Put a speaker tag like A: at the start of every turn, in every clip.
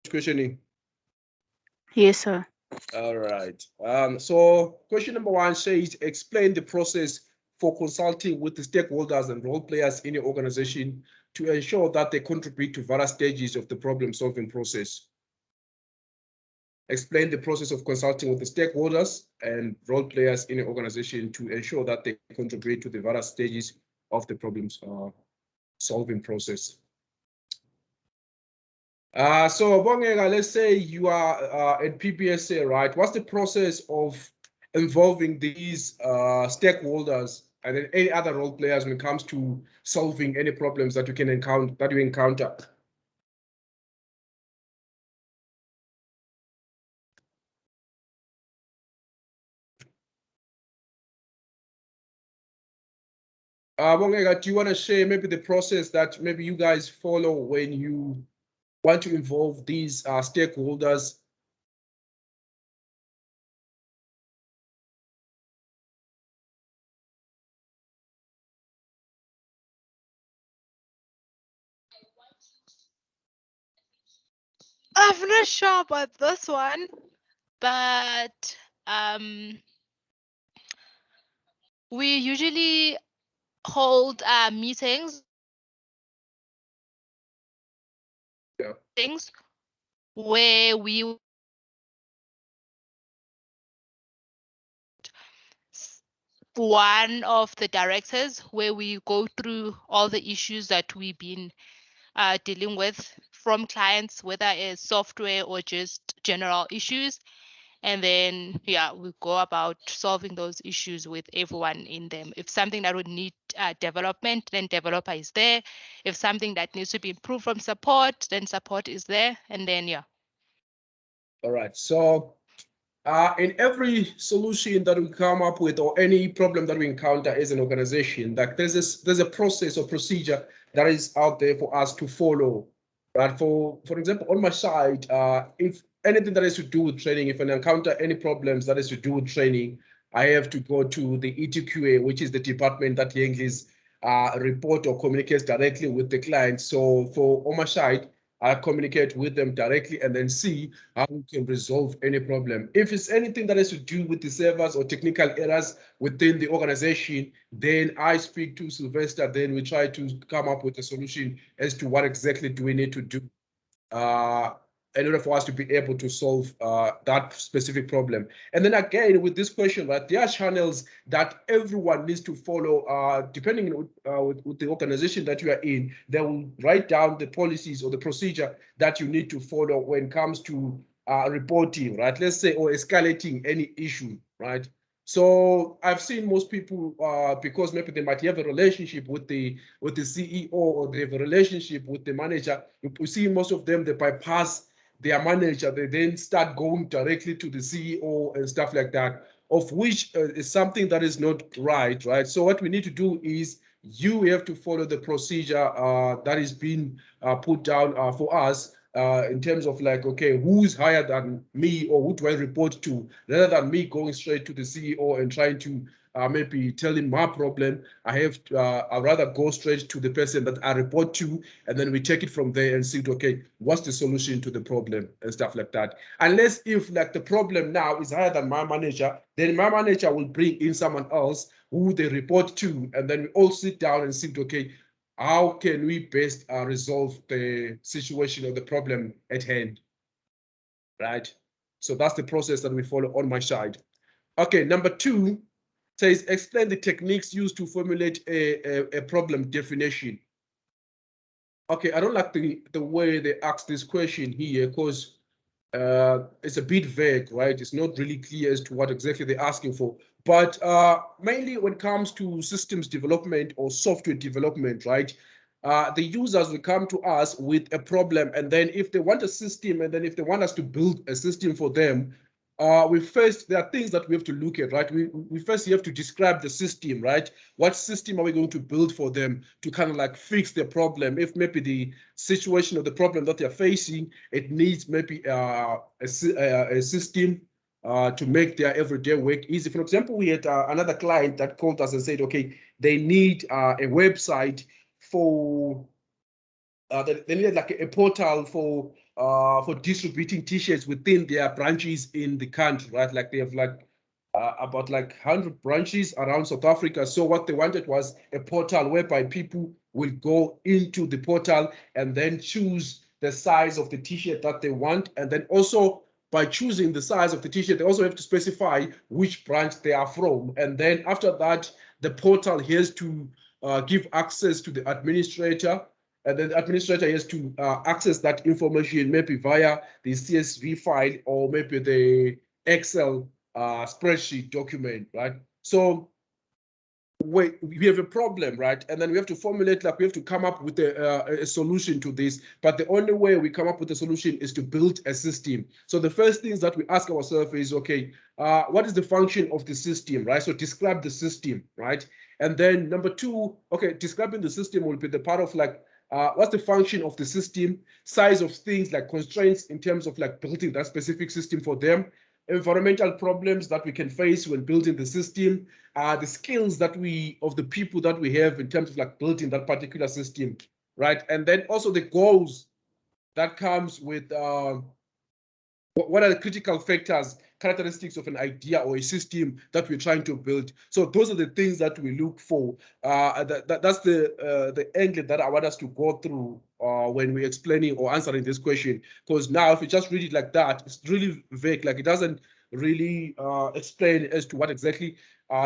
A: questioning?
B: Yes, sir.
A: All right. So question number 1 says, explain the process for consulting with the stakeholders and role players in your organization to ensure that they contribute to various stages of the problem-solving process. Explain the process of consulting with the stakeholders and role players in your organization to ensure that they contribute to the various stages of the problem-solving process. So Bongega, let's say you are at PPSA, right? What's the process of involving these stakeholders and then any other role players when it comes to solving any problems that you can encounter? Bongega, do you want to share maybe the process that maybe you guys follow when you want to involve these stakeholders?
C: I'm not sure about this one, but we usually hold meetings.
A: Yeah.
C: Things where we one of the directors where we go through all the issues that we've been dealing with from clients, whether it's software or just general issues. And then, yeah, we go about solving those issues with everyone in them. If something that would need development, then developer is there. If something that needs to be improved from support, then support is there. And then, yeah.
A: All right. So in every solution that we come up with or any problem that we encounter as an organization, like there's a process or procedure that is out there for us to follow. Right? For example, on my side, if anything that has to do with training, if I encounter any problems that has to do with training, I have to go to the ETQA, which is the department that handles report or communicates directly with the client. So on my side, I communicate with them directly and then see how we can resolve any problem. If it's anything that has to do with the servers or technical errors within the organization, then I speak to Sylvester, then we try to come up with a solution as to what exactly do we need to do in order for us to be able to solve that specific problem. And then again, with this question, right, there are channels that everyone needs to follow, depending on with the organization that you are in. They will write down the policies or the procedure that you need to follow when it comes to reporting, right? Let's say, or escalating any issue, right? So I've seen most people, because maybe they might have a relationship with the CEO or they have a relationship with the manager. You see most of them, they bypass their manager, they then start going directly to the CEO and stuff like that, of which is something that is not right, right? So what we need to do is you have to follow the procedure that is being put down for us in terms of like, okay, who's higher than me or who do I report to, rather than me going straight to the CEO and trying to maybe tell him my problem. I'd rather go straight to the person that I report to, and then we take it from there and see, okay, what's the solution to the problem and stuff like that. Unless if like the problem now is higher than my manager, then my manager will bring in someone else who they report to, and then we all sit down and see, okay, how can we best resolve the situation or the problem at hand, right? So that's the process that we follow on my side. Okay, number 2 says, explain the techniques used to formulate a problem definition. Okay, I don't like the way they ask this question here because it's a bit vague, right? It's not really clear as to what exactly they're asking for. But mainly when it comes to systems development or software development, right? The users will come to us with a problem, and then if they want a system, and then if they want us to build a system for them, there are things that we have to look at, right? We first have to describe the system, right? What system are we going to build for them to kind of like fix the problem? If maybe the situation or the problem that they're facing, it needs maybe a system to make their everyday work easy. For example, we had another client that called us and said, okay, they need a website for, they needed like a portal for for distributing T-shirts within their branches in the country, right? Like they have like about like 100 branches around South Africa. So what they wanted was a portal whereby people will go into the portal and then choose the size of the T-shirt that they want. And then also by choosing the size of the T-shirt, they also have to specify which branch they are from. And then after that, the portal has to give access to the administrator. And then the administrator has to access that information maybe via the CSV file or maybe the Excel spreadsheet document, right? So we have a problem, right? And then we have to formulate, like we have to come up with a solution to this. But the only way we come up with a solution is to build a system. So the first things that we ask ourselves is, okay, what is the function of the system, right? So describe the system, right? And then number two, okay, describing the system will be the part of like, what's the function of the system, size of things like constraints in terms of like building that specific system for them, environmental problems that we can face when building the system, the skills that of the people that we have in terms of like building that particular system, right? And then also the goals that comes with what are the critical factors, characteristics of an idea or a system that we're trying to build. So those are the things that we look for. That's the angle that I want us to go through when we're explaining or answering this question. Because now if you just read it like that, it's really vague. Like it doesn't really explain as to what exactly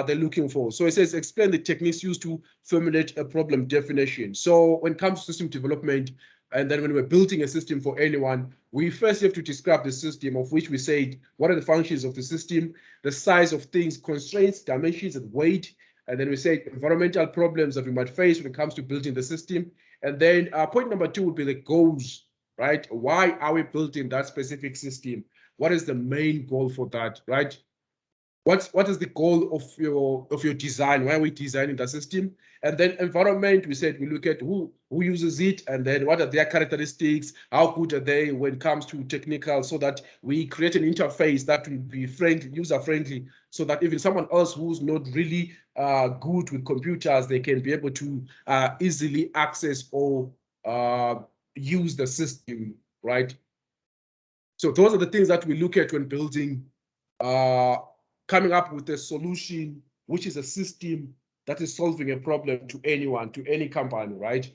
A: they're looking for. So it says explain the techniques used to formulate a problem definition. So when it comes to system development, and then when we're building a system for anyone, we first have to describe the system, of which we said, what are the functions of the system, the size of things, constraints, dimensions, and weight. And then we say environmental problems that we might face when it comes to building the system. And then point number two would be the goals, right? Why are we building that specific system? What is the main goal for that, right? What is the goal of your design? Why are we designing the system? And then environment, we said we look at who uses it, and then what are their characteristics, how good are they when it comes to technical, so that we create an interface that will be friendly, user-friendly, so that even someone else who's not really good with computers, they can be able to easily access or use the system, right? So those are the things that we look at when building coming up with a solution, which is a system that is solving a problem to anyone, to any company, right?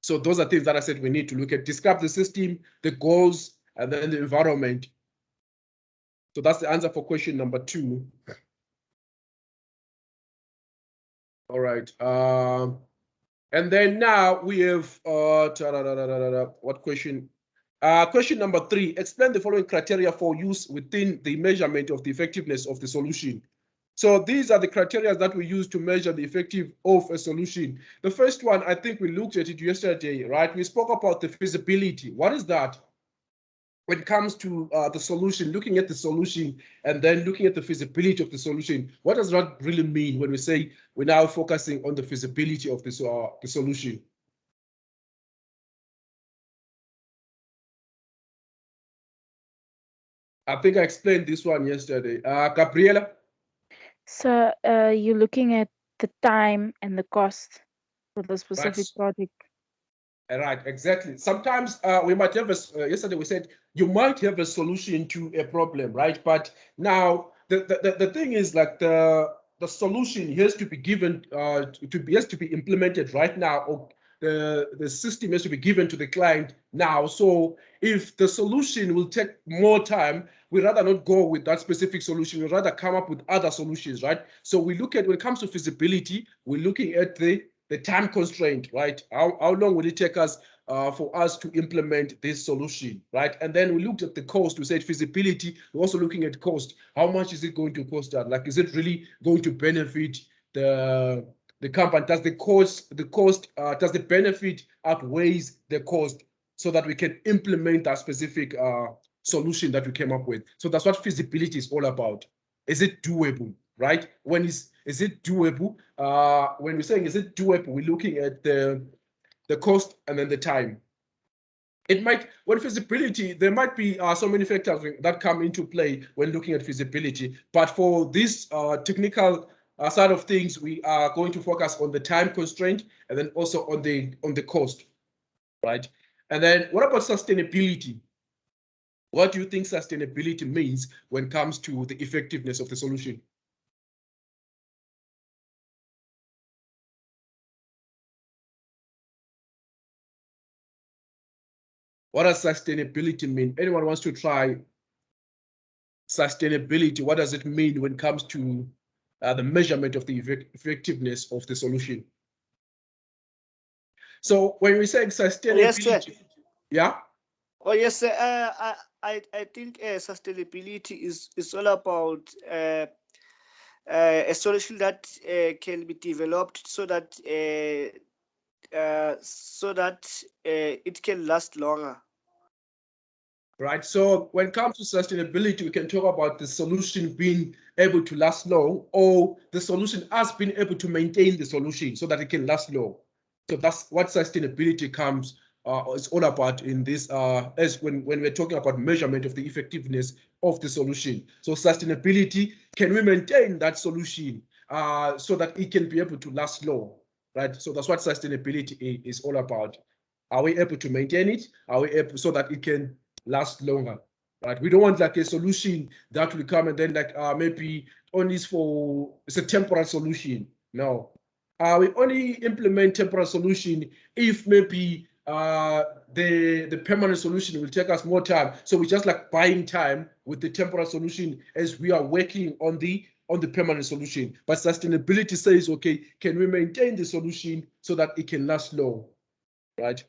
A: So those are things that I said we need to look at. Describe the system, the goals, and then the environment. So that's the answer for question number 2. All right. And then now we have what question? Question number 3, explain the following criteria for use within the measurement of the effectiveness of the solution. So these are the criteria that we use to measure the effectiveness of a solution. The first one, I think we looked at it yesterday, right? We spoke about the feasibility. What is that? When it comes to the solution, looking at the solution and then looking at the feasibility of the solution, what does that really mean when we say we're now focusing on the feasibility of this, the solution? I think I explained this one yesterday. Gabriela?
B: So you're looking at the time and the cost for the specific project.
A: Right, exactly. Sometimes we might have yesterday we said you might have a solution to a problem, right? But now the thing is like the solution has to be given has to be implemented right now, or the system has to be given to the client now. So if the solution will take more time, we rather not go with that specific solution. We rather come up with other solutions, right? So we look at, when it comes to feasibility, we're looking at the time constraint, right? How long will it take us for us to implement this solution, right? And then we looked at the cost. We said feasibility. We're also looking at cost. How much is it going to cost us? Like, is it really going to benefit the company? Does does the benefit outweighs the cost, so that we can implement that specific solution that we came up with? So that's what feasibility is all about. Is it doable, right? Is it doable? When we're saying is it doable, we're looking at the cost and then the time. It might, when feasibility, there might be so many factors that come into play when looking at feasibility. But for this technical side of things, we are going to focus on the time constraint and then also on the cost, right? And then what about sustainability? What do you think sustainability means when it comes to the effectiveness of the solution? What does sustainability mean? Anyone wants to try sustainability? What does it mean when it comes to the measurement of the effectiveness of the solution? So when we say sustainability,
D: Yes, sir.
A: yeah.
D: Oh yes, sir. I think sustainability is all about a solution that can be developed so that it can last longer.
A: Right. So when it comes to sustainability, we can talk about the solution being able to last long, or the solution us being able to maintain the solution so that it can last long. So that's what sustainability comes is all about in this as when we're talking about measurement of the effectiveness of the solution. So sustainability, can we maintain that solution so that it can be able to last long, right? So that's what sustainability is all about. Are we able to maintain it? Are we able so that it can last longer, right? We don't want like a solution that will come and then like maybe only it's a temporary solution. No, we only implement temporary solution if maybe the permanent solution will take us more time. So we're just like buying time with the temporary solution as we are working on the permanent solution. But sustainability says, okay, can we maintain the solution so that it can last long, right?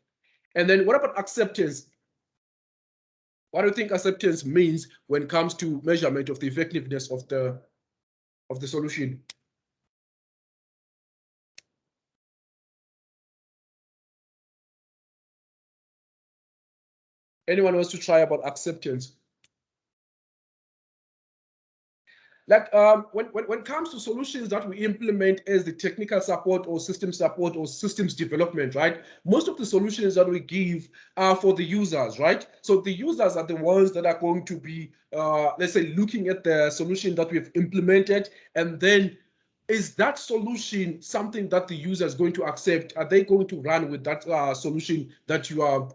A: And then what about acceptance? What do you think acceptance means when it comes to measurement of the effectiveness of the solution? Anyone wants to try about acceptance? Like when it comes to solutions that we implement as the technical support or systems development, right? Most of the solutions that we give are for the users, right? So the users are the ones that are going to be, let's say, looking at the solution that we've implemented, and then is that solution something that the user is going to accept? Are they going to run with that solution that you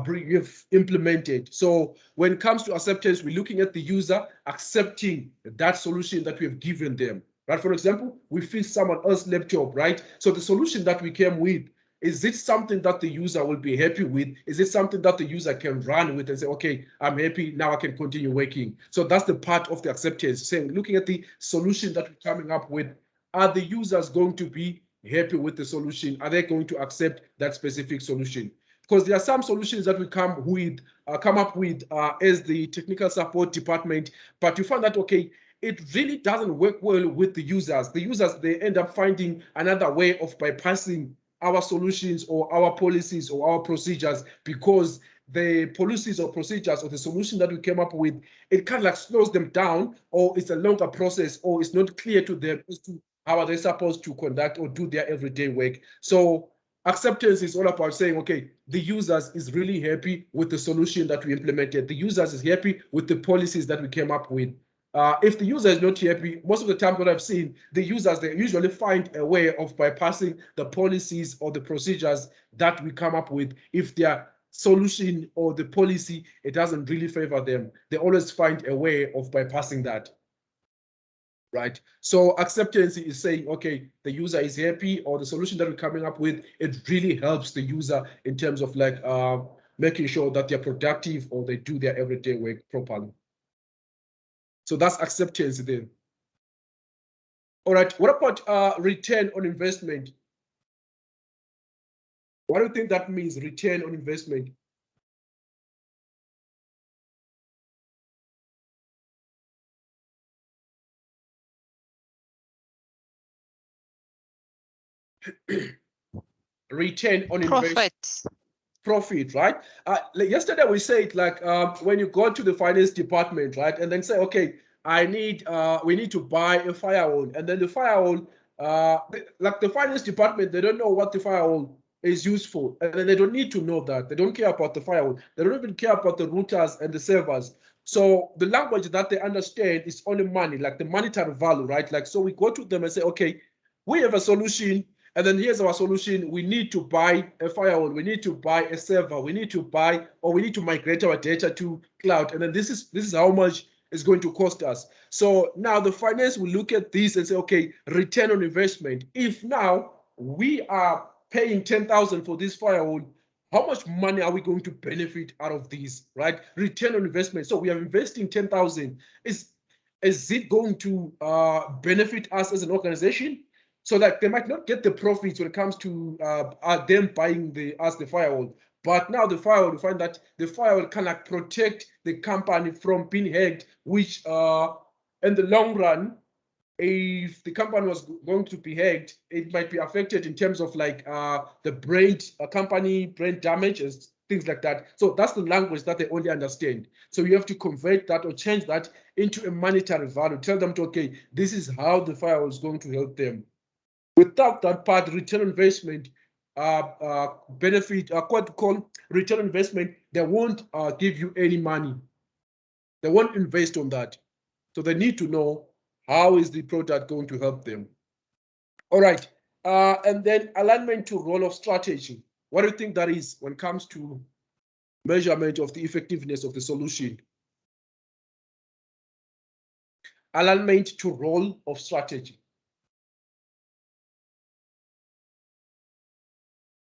A: you've implemented? So when it comes to acceptance, we're looking at the user accepting that solution that we've given them. Right? For example, we fix someone else's laptop, right? So the solution that we came with, is it something that the user will be happy with? Is it something that the user can run with and say, okay, I'm happy, now I can continue working? So that's the part of the acceptance, saying, looking at the solution that we're coming up with, are the users going to be happy with the solution? Are they going to accept that specific solution? Because there are some solutions that we come up with as the technical support department, but you find that, okay, it really doesn't work well with the users. The users, they end up finding another way of bypassing our solutions or our policies or our procedures, because the policies or procedures or the solution that we came up with, it kind of like slows them down, or it's a longer process, or it's not clear to them as to how are they supposed to conduct or do their everyday work. So acceptance is all about saying, okay, the users is really happy with the solution that we implemented. The users is happy with the policies that we came up with. If the user is not happy, most of the time what I've seen, the users, they usually find a way of bypassing the policies or the procedures that we come up with. If their solution or the policy, it doesn't really favor them, they always find a way of bypassing that. Right. So acceptance is saying, okay, the user is happy, or the solution that we're coming up with, it really helps the user in terms of like making sure that they're productive or they do their everyday work properly. So that's acceptance there. All right. What about return on investment? What do you think that means, return on investment? Return on investment. Profit, right? Like yesterday we said, like when you go to the finance department, right, and then say, okay, we need to buy a firewall, and then the firewall, like the finance department, they don't know what the firewall is used for, and then they don't need to know that. They don't care about the firewall. They don't even care about the routers and the servers. So the language that they understand is only money, like the monetary value, right? Like, so we go to them and say, okay, we have a solution, And then here's our solution. We need to buy a firewall. We need to buy a server. We need to buy, or we need to migrate our data to cloud. And then this is how much it's going to cost us. So now the finance will look at this and say, okay, return on investment. If now we are paying 10,000 for this firewall, how much money are we going to benefit out of this, right? Return on investment. So we are investing 10,000. Is it going to benefit us as an organization? So that they might not get the profits when it comes to them buying the firewall. But now the firewall, you find that the firewall can like protect the company from being hacked, which in the long run, if the company was going to be hacked, it might be affected in terms of like the company brain damage and things like that. So that's the language that they only understand. So you have to convert that or change that into a monetary value. Tell them to, okay, this is how the firewall is going to help them. Without that part, return on investment, benefit, what to call return on investment, they won't give you any money. They won't invest on that. So they need to know how is the product going to help them. All right, and then alignment to role of strategy. What do you think that is when it comes to measurement of the effectiveness of the solution? Alignment to role of strategy.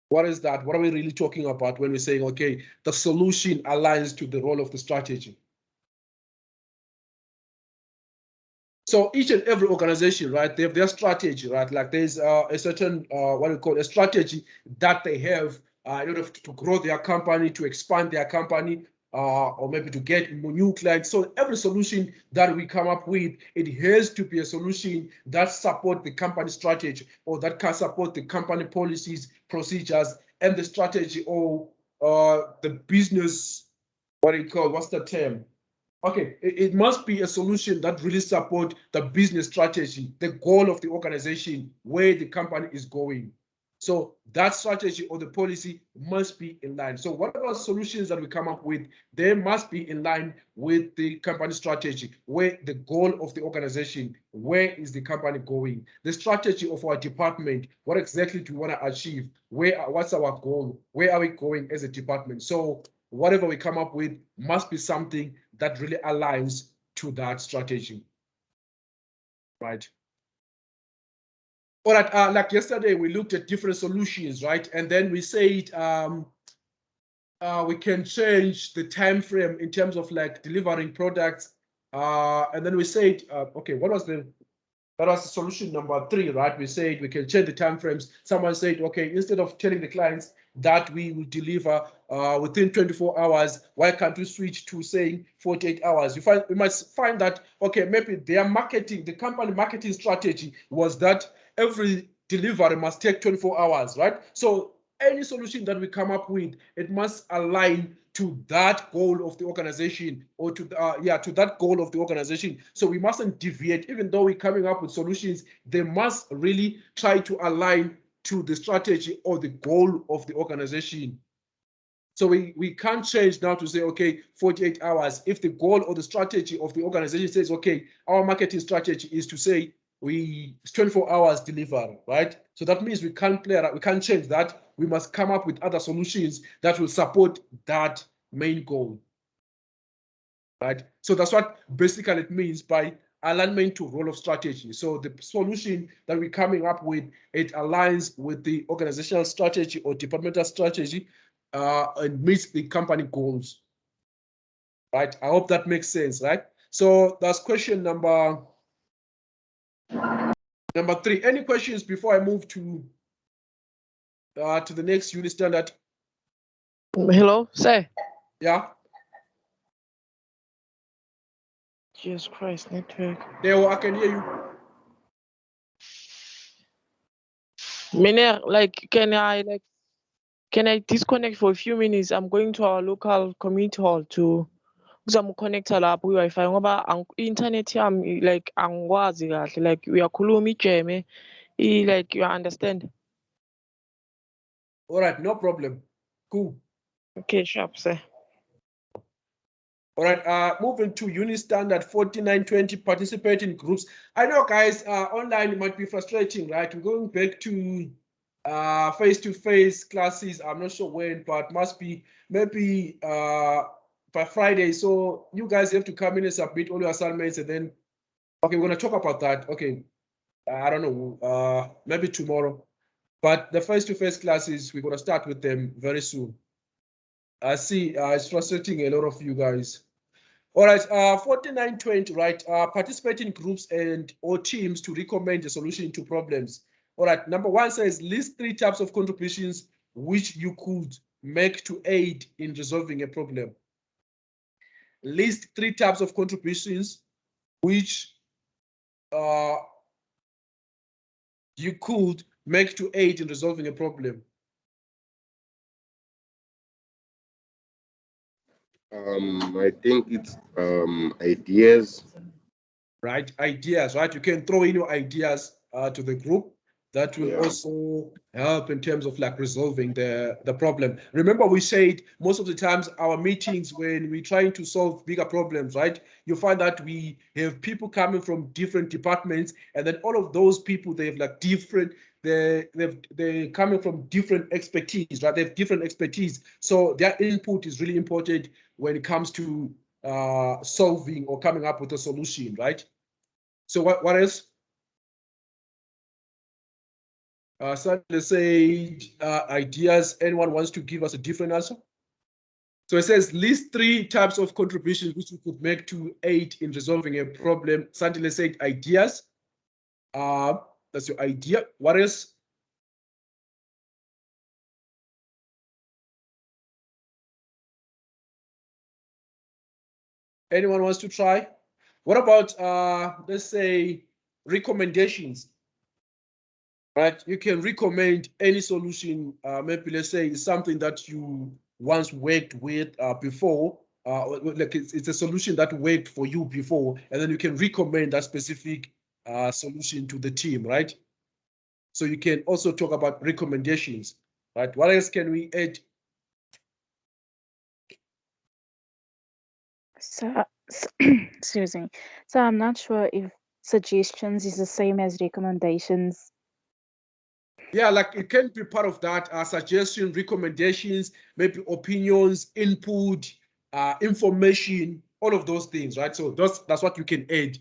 A: What is that? What are we really talking about when we're saying, okay, the solution aligns to the role of the strategy? So each and every organization, right, they have their strategy, right? Like there's a certain, what we call a strategy that they have in order to grow their company, to expand their company, or maybe to get new clients. So every solution that we come up with, it has to be a solution that supports the company strategy, or that can support the company policies, procedures, and the strategy, or the business, what's the term? Okay, it must be a solution that really supports the business strategy, the goal of the organization, where the company is going. So that strategy or the policy must be in line. So whatever solutions that we come up with, they must be in line with the company strategy, where the goal of the organization, where is the company going, the strategy of our department, what exactly do we want to achieve, what's our goal, where are we going as a department. So whatever we come up with must be something that really aligns to that strategy, right? All right, like yesterday, we looked at different solutions, right? And then we said we can change the time frame in terms of like delivering products. And then we said, okay, that was solution number 3, right? We said we can change the time frames. Someone said, okay, instead of telling the clients that we will deliver within 24 hours, why can't we switch to saying 48 hours? We must find that, okay, maybe their marketing, the company marketing strategy was that every delivery must take 24 hours, right? So any solution that we come up with, it must align to that goal of the organization, or to that goal of the organization. So we mustn't deviate. Even though we're coming up with solutions, they must really try to align to the strategy or the goal of the organization. So we can't change now to say, okay, 48 hours. If the goal or the strategy of the organization says, okay, our marketing strategy is to say it's 24 hours deliver, right? So that means we can't we can't change that. We must come up with other solutions that will support that main goal, right? So that's what basically it means by alignment to role of strategy. So the solution that we're coming up with, it aligns with the organizational strategy or departmental strategy and meets the company goals, right? I hope that makes sense, right? So that's question number 3. Any questions before I move to the next unit standard?
E: Hello, sir.
A: Yeah.
E: Jesus Christ, network.
A: There, I can hear you.
E: Miner, like, can I disconnect for a few minutes? I'm going to our local community hall to ngizamconnecta lapho kwi-Wi-Fi ngoba i-internet yami like angikwazi kahle, like uyakhuluma ijeme, like you understand.
A: All right, no problem. Cool.
E: Okay, sharp, sir.
A: All right, moving to unit standard 4920, participate in groups. I know, guys, online it might be frustrating, right? We're going back to face-to-face classes. I'm not sure when, but must be maybe by Friday. So you guys have to come in and submit all your assignments, and then okay, we're gonna talk about that. Okay, I don't know, maybe tomorrow. But the face-to-face classes, we're gonna start with them very soon. I see it's frustrating a lot of you guys. All right, 4920, right? Participate in groups and or teams to recommend a solution to problems. All right, number one says list 3 types of contributions which you could make to aid in resolving a problem. List 3 types of contributions which you could make to aid in resolving a problem.
F: I think it's ideas.
A: Right, ideas, right? You can throw in your ideas to the group. That will also help in terms of like resolving the problem. Remember, we said most of the times our meetings when we're trying to solve bigger problems, right? You find that we have people coming from different departments, and then all of those people, they have like different, they're coming from different expertise, right? They have different expertise. So their input is really important when it comes to solving or coming up with a solution, right? So what else? So let's say ideas. Anyone wants to give us a different answer? So it says list 3 types of contributions which you could make to aid in resolving a problem. Sandile said ideas. That's your idea. What else? Anyone wants to try? What about let's say recommendations? Right, you can recommend any solution. Maybe let's say it's something that you once worked with before. Like it's a solution that worked for you before, and then you can recommend that specific solution to the team, right? So you can also talk about recommendations, right? What else can we add?
B: So, excuse me. So I'm not sure if suggestions is the same as recommendations.
A: Yeah, like it can be part of that, suggestion, recommendations, maybe opinions, input, information, all of those things, right? So that's what you can add,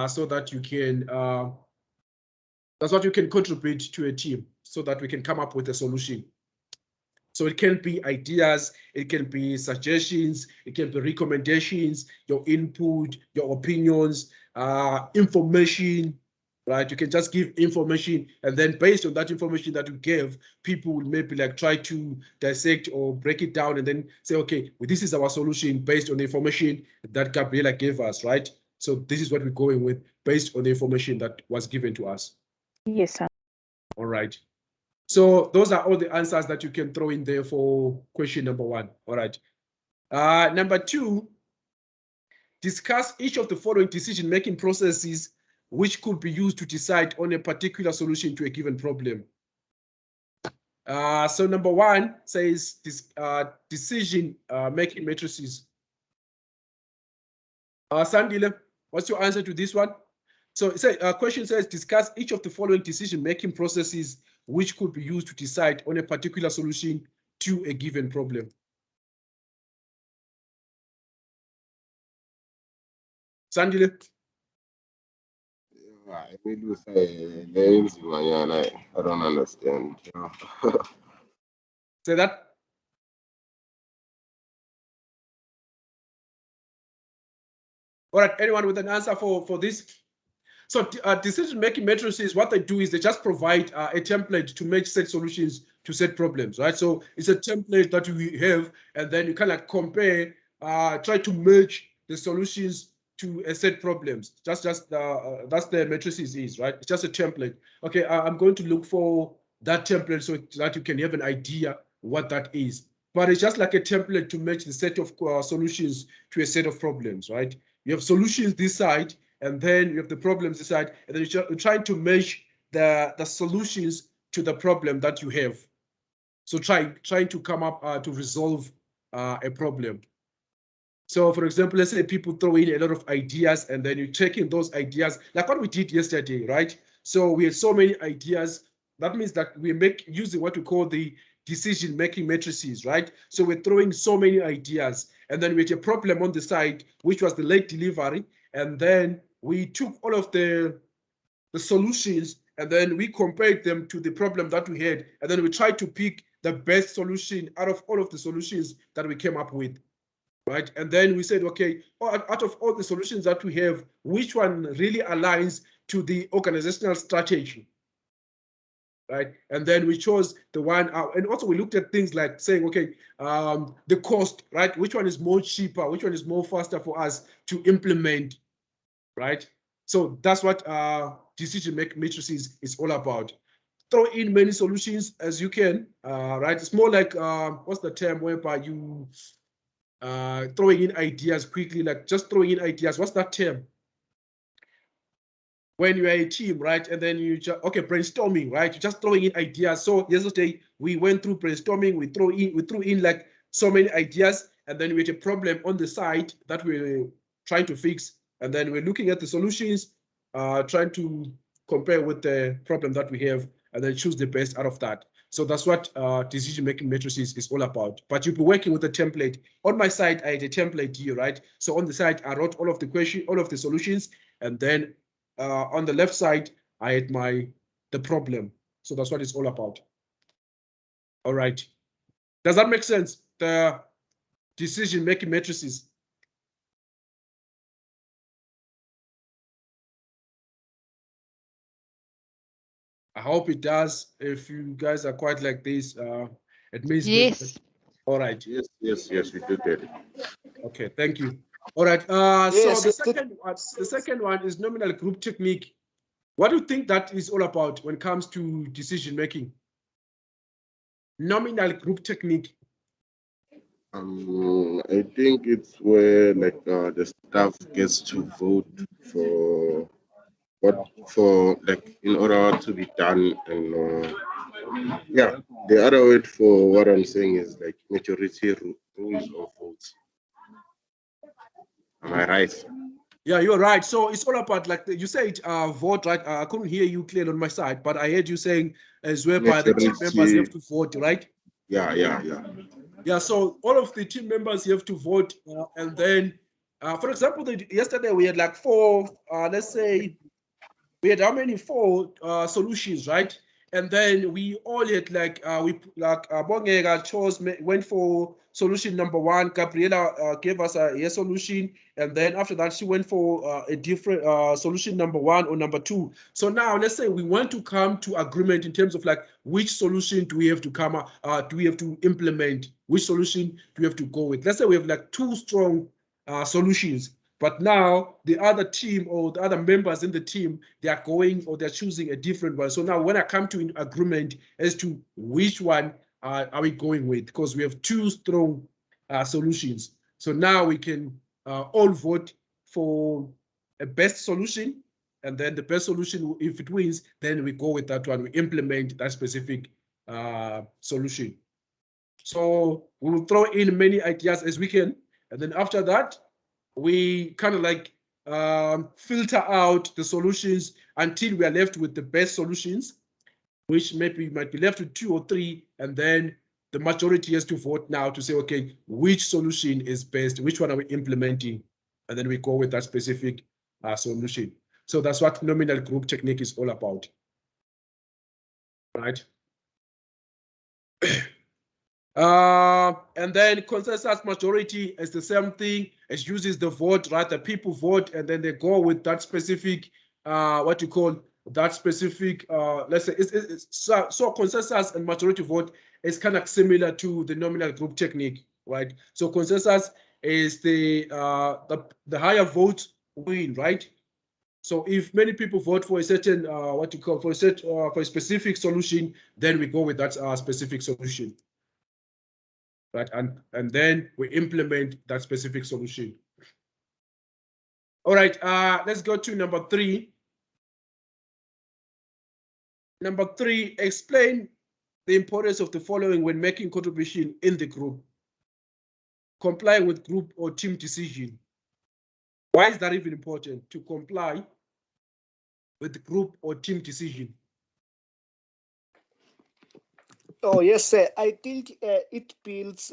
A: so that you can that's what you can contribute to a team, so that we can come up with a solution. So it can be ideas, it can be suggestions, it can be recommendations, your input, your opinions, information, right? You can just give information, and then based on that information that you give, people will maybe like try to dissect or break it down and then say, okay, well, this is our solution based on the information that Gabriela gave us, right? So this is what we're going with based on the information that was given to us.
B: Yes, sir.
A: All right. So those are all the answers that you can throw in there for question number 1. All right. Number 2, discuss each of the following decision-making processes which could be used to decide on a particular solution to a given problem. So number 1 says decision-making matrices. Sandile, what's your answer to this one? So it's a question says, discuss each of the following decision-making processes which could be used to decide on a particular solution to a given problem. Sandile?
F: I really say names, man. I don't understand.
A: Say that. All right, anyone with an answer for this? So decision-making matrices, what they do is they just provide a template to match set solutions to set problems, right? So it's a template that we have, and then you kind of compare, try to merge the solutions to a set problems. That's the matrices is, right? It's just a template. Okay, I'm going to look for that template so that you can have an idea what that is. But it's just like a template to match the set of solutions to a set of problems, right? You have solutions this side, and then you have the problems this side, and then you're trying to match the solutions to the problem that you have. So trying to come up to resolve a problem. So for example, let's say people throw in a lot of ideas, and then you're checking those ideas, like what we did yesterday, right? So we had so many ideas, that means that we make using what we call the decision-making matrices, right? So we're throwing so many ideas, and then we had a problem on the side, which was the late delivery, and then we took all of the solutions, and then we compared them to the problem that we had, and then we tried to pick the best solution out of all of the solutions that we came up with, right? And then we said, okay, out of all the solutions that we have, which one really aligns to the organizational strategy, right? And then we chose the one out. And also we looked at things like saying, okay, the cost, right? Which one is more cheaper? Which one is more faster for us to implement, right? So that's what decision-making matrices is all about. Throw in many solutions as you can, right? It's more like, what's the term whereby you throwing in ideas quickly, like just throwing in ideas. What's that term? When you're a team, right? And then you just, okay, brainstorming, right? You're just throwing in ideas. So yesterday we went through brainstorming, we threw in like so many ideas, and then we had a problem on the side that we're trying to fix. And then we're looking at the solutions, trying to compare with the problem that we have, and then choose the best out of that. So that's what decision-making matrices is all about. But you'll be working with a template. On my side, I had a template here, right? So on the side, I wrote all of the questions, all of the solutions, and then on the left side, I had the problem. So that's what it's all about. All right. Does that make sense? The decision-making matrices. I hope it does. If you guys are quite like this, it means
C: Yes.
A: All right.
F: Yes, we do get it.
A: Okay, thank you. All right.
D: Yes,
A: So the second one is nominal group technique. What do you think that is all about when it comes to decision making? Nominal group technique.
F: I think it's where like the staff gets to vote for like in order to be done, and yeah, the other word for what I'm saying is like majority rules of votes. Am I right?
A: Yeah, you're right. So it's all about, like you said, vote, right? I couldn't hear you clearly on my side, but I heard you saying as well by the team members have to vote, right?
F: Yeah.
A: Yeah, so all of the team members have to vote, and then, for example, yesterday we had like four, let's say, we had how many? Four solutions, right? And then we all had like Bongega went for solution number one. Gabriela gave us a solution, and then after that she went for a different solution number one or number two. So now let's say we want to come to agreement in terms of like which solution do we have to do we have to implement? Which solution do we have to go with? Let's say we have like two strong solutions. But now the other team or the other members in the team, they are going or they're choosing a different one. So now when I come to an agreement as to which one are we going with, because we have two strong solutions. So now we can all vote for a best solution, and then the best solution, if it wins, then we go with that one. We implement that specific solution. So we will throw in many ideas as we can, and then after that, we kind of like filter out the solutions until we are left with the best solutions, which maybe might be left with two or three, and then the majority has to vote now to say, okay, which solution is best, which one are we implementing, and then we go with that specific solution. So that's what nominal group technique is all about, right? And then consensus majority is the same thing. It uses the vote, right? The people vote, and then they go with that specific, what you call that specific, let's say, so consensus and majority vote is kind of similar to the nominal group technique, right? So consensus is the higher vote win, right? So if many people vote for a certain, what you call, for a specific solution, then we go with that specific solution. Right, and then we implement that specific solution. All right, let's go to number 3. Number 3, explain the importance of the following when making contribution in the group. Comply with group or team decision. Why is that even important, to comply with the group or team decision?
D: Oh, yes, sir. I think it builds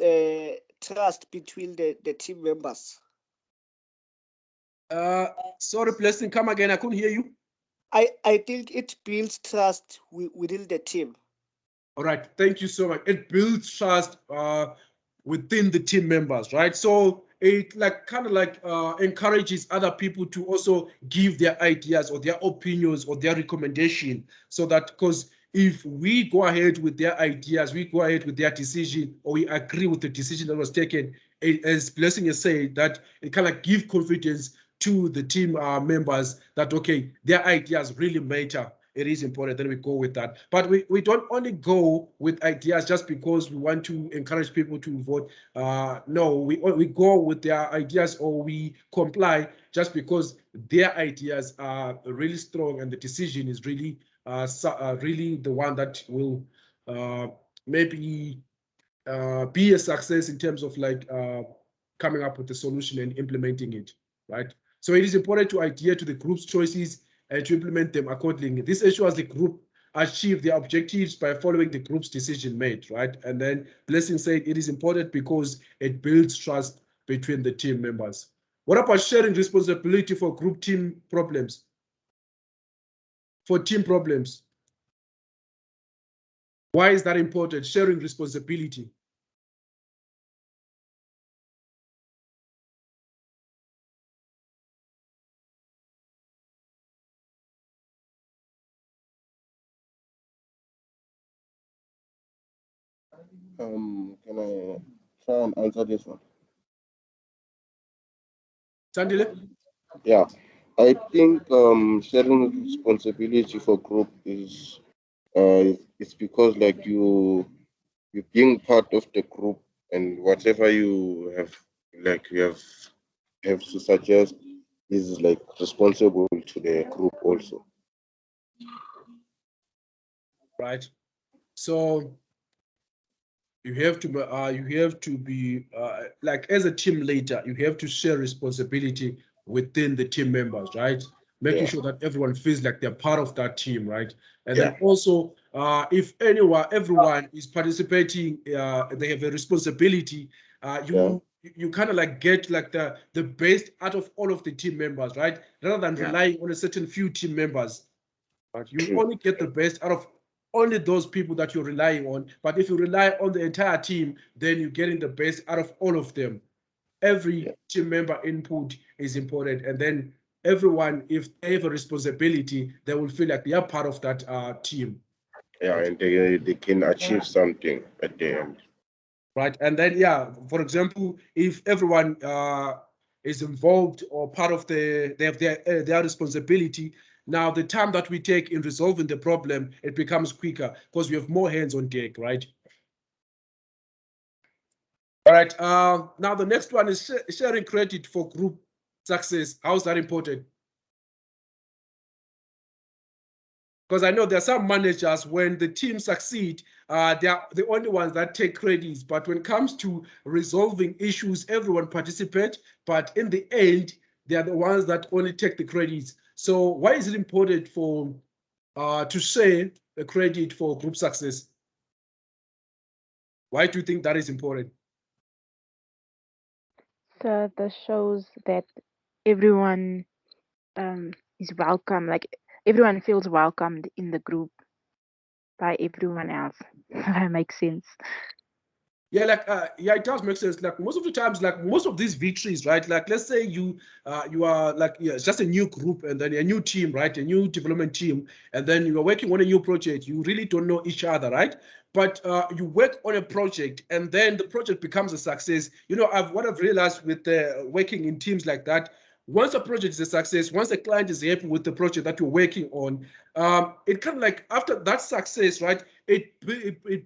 D: trust between the team members.
A: Sorry, Blessing, come again. I couldn't hear you.
D: I think it builds trust within the team.
A: All right, thank you so much. It builds trust within the team members, right? So it like kind of like encourages other people to also give their ideas or their opinions or their recommendation, so that because if we go ahead with their ideas, we go ahead with their decision, or we agree with the decision that was taken, as Blessing is saying, that it kind of give confidence to the team members that, okay, their ideas really matter. It is important, then we go with that. But we don't only go with ideas just because we want to encourage people to vote. No, we go with their ideas, or we comply just because their ideas are really strong and the decision is really really the one that will maybe be a success in terms of like coming up with the solution and implementing it, right? So it is important to adhere to the group's choices and to implement them accordingly. This ensures the group achieve their objectives by following the group's decision made, right? And then Blessing said it is important because it builds trust between the team members. What about sharing responsibility for group team problems? For team problems. Why is that important? Sharing responsibility.
F: Can I try and answer this one?
A: Sandile?
F: Yeah, I think sharing responsibility for group is it's because like you being part of the group, and whatever you have have to suggest is like responsible to the group also.
A: Right. So you have to be like, as a team leader, you have to share responsibility within the team members, right? Making sure that everyone feels like they're part of that team, right? And then also, if everyone is participating, they have a responsibility. You kind of like get like the best out of all of the team members, right? Rather than relying on a certain few team members. But you only get the best out of only those people that you're relying on. But if you rely on the entire team, then you're getting the best out of all of them. Every team member input is important. And then everyone, if they have a responsibility, they will feel like they are part of that team.
F: Yeah, and they can achieve something at the end.
A: Right. And then, for example, if everyone is involved or part of they have their responsibility, now the time that we take in resolving the problem, it becomes quicker because we have more hands on deck, right? All right. Now the next one is sharing credit for group success. How is that important? Because I know there are some managers, when the team succeed, they are the only ones that take credits. But when it comes to resolving issues, everyone participates. But in the end, they are the ones that only take the credits. So why is it important for to share the credit for group success? Why do you think that is important?
B: So this shows that everyone is welcome, like everyone feels welcomed in the group by everyone else. That makes sense.
A: Yeah, like it does make sense. Like most of the times, like most of these victories, right? Like let's say you are like it's just a new group and then a new team, right? A new development team, and then you are working on a new project. You really don't know each other, right? But you work on a project and then the project becomes a success. You know, what I've realized with working in teams like that, once a project is a success, once a client is happy with the project that you're working on, it kind of like after that success, right? It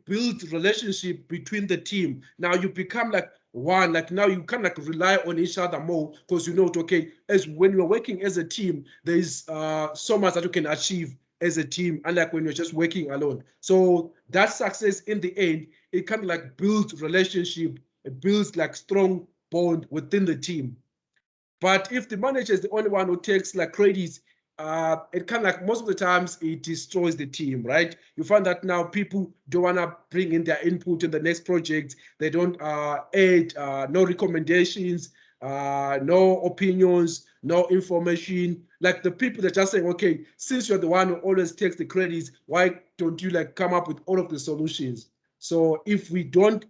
A: builds relationship between the team. Now you become like one, like now you kind of like rely on each other more because you know, okay, as when you're working as a team, there is so much that you can achieve as a team, unlike when you're just working alone. So that success in the end, it kind of like builds relationship, it builds like strong bond within the team. But if the manager is the only one who takes like credits, it kind of like most of the times it destroys the team, right? You find that now people don't want to bring in their input in the next project. They don't add no recommendations, no opinions, no information. Like the people that just saying, okay, since you're the one who always takes the credits, why don't you like come up with all of the solutions? So if we don't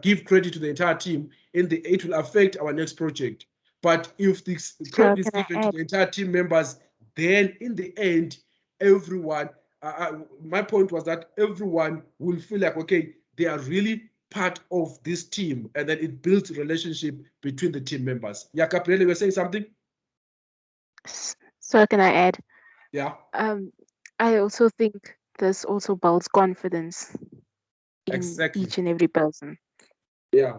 A: give credit to the entire team, it will affect our next project. But if this credit is given to the entire team members, then in the end, everyone, my point was that everyone will feel like, okay, they are really part of this team, and then it builds a relationship between the team members. Yeah, Gabriele, you were saying something?
B: So can I add?
A: Yeah.
B: I also think this also builds confidence in each and every person.
A: Yeah.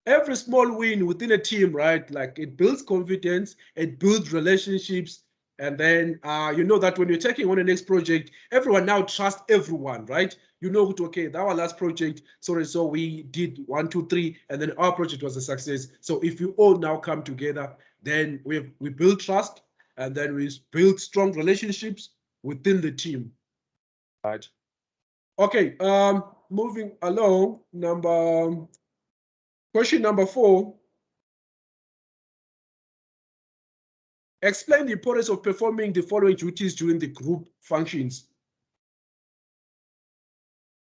A: Every small win within a team, right? Like it builds confidence, it builds relationships, and then you know that when you're taking on the next project, everyone now trusts everyone, right? You know, okay, that our last project, so we did 1, 2, 3, and then our project was a success. So if you all now come together, then we build trust, and then we build strong relationships within the team, right? Okay, moving along, question number 4. Explain the importance of performing the following duties during the group functions.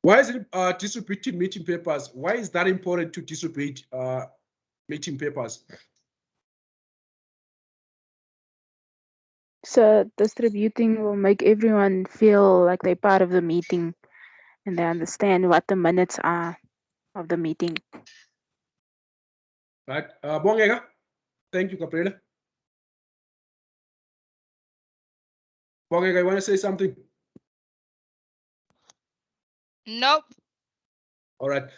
A: Why is it distributing meeting papers? Why is that important to distribute meeting papers?
B: So distributing will make everyone feel like they're part of the meeting and they understand what the minutes are of the meeting.
A: Right. Bongega? Thank you, Gabriela. Bongega, you want to say something?
C: Nope.
A: All right.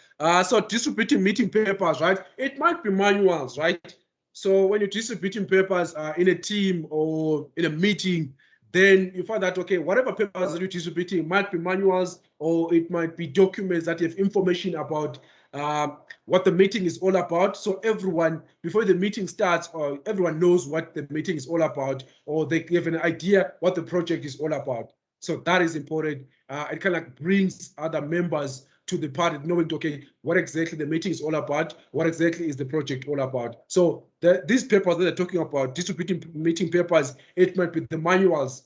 A: So distributing meeting papers, right? It might be manuals, right? So when you're distributing papers in a team or in a meeting, then you find that, okay, whatever papers that you're distributing might be manuals or it might be documents that have information about what the meeting is all about. So everyone, before the meeting starts, or everyone knows what the meeting is all about, or they have an idea what the project is all about. So that is important. It kind of like brings other members to the party, knowing, okay, what exactly the meeting is all about, what exactly is the project all about. So these papers that they're talking about, distributing meeting papers, it might be the manuals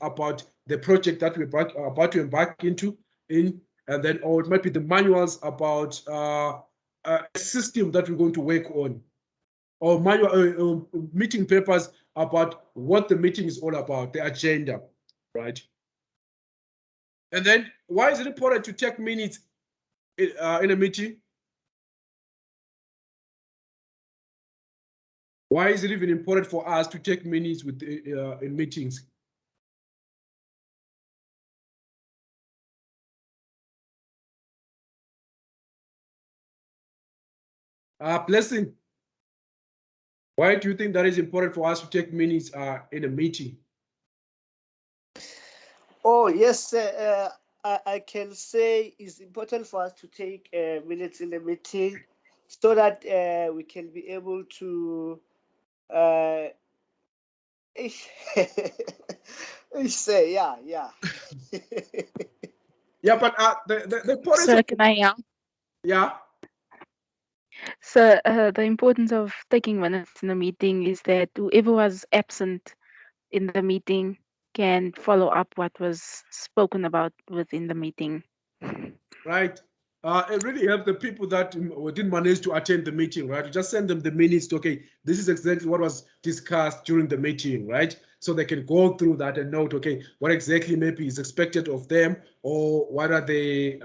A: about the project that we're about to embark into, and then, or it might be the manuals about a system that we're going to work on, or manual meeting papers about what the meeting is all about, the agenda, right? And then, why is it important to take minutes in a meeting? Why is it even important for us to take minutes with in meetings? Blessing. Why do you think that is important for us to take minutes in a meeting?
D: Oh, yes, I can say it's important for us to take minutes in the meeting so that we can be able to say, yeah.
A: Yeah, but the importance
B: So
A: of,
B: can I
A: yeah.
B: So the importance of taking minutes in the meeting is that whoever was absent in the meeting can follow up what was spoken about within the meeting.
A: Right. It really helped the people that didn't manage to attend the meeting, right? You just send them the minutes to, okay, this is exactly what was discussed during the meeting, right? So they can go through that and note, okay, what exactly maybe is expected of them, or what are the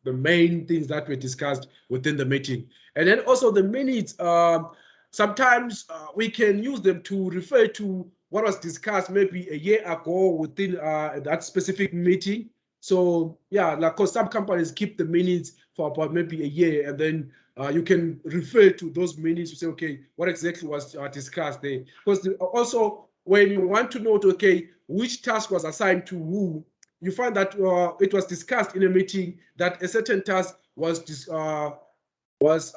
A: main things that were discussed within the meeting. And then also the minutes, sometimes we can use them to refer to what was discussed maybe a year ago within that specific meeting. So yeah, like, cause some companies keep the minutes for about maybe a year, and then you can refer to those minutes to say, okay, what exactly was discussed there? Because also when you want to note, okay, which task was assigned to who, you find that it was discussed in a meeting that a certain task was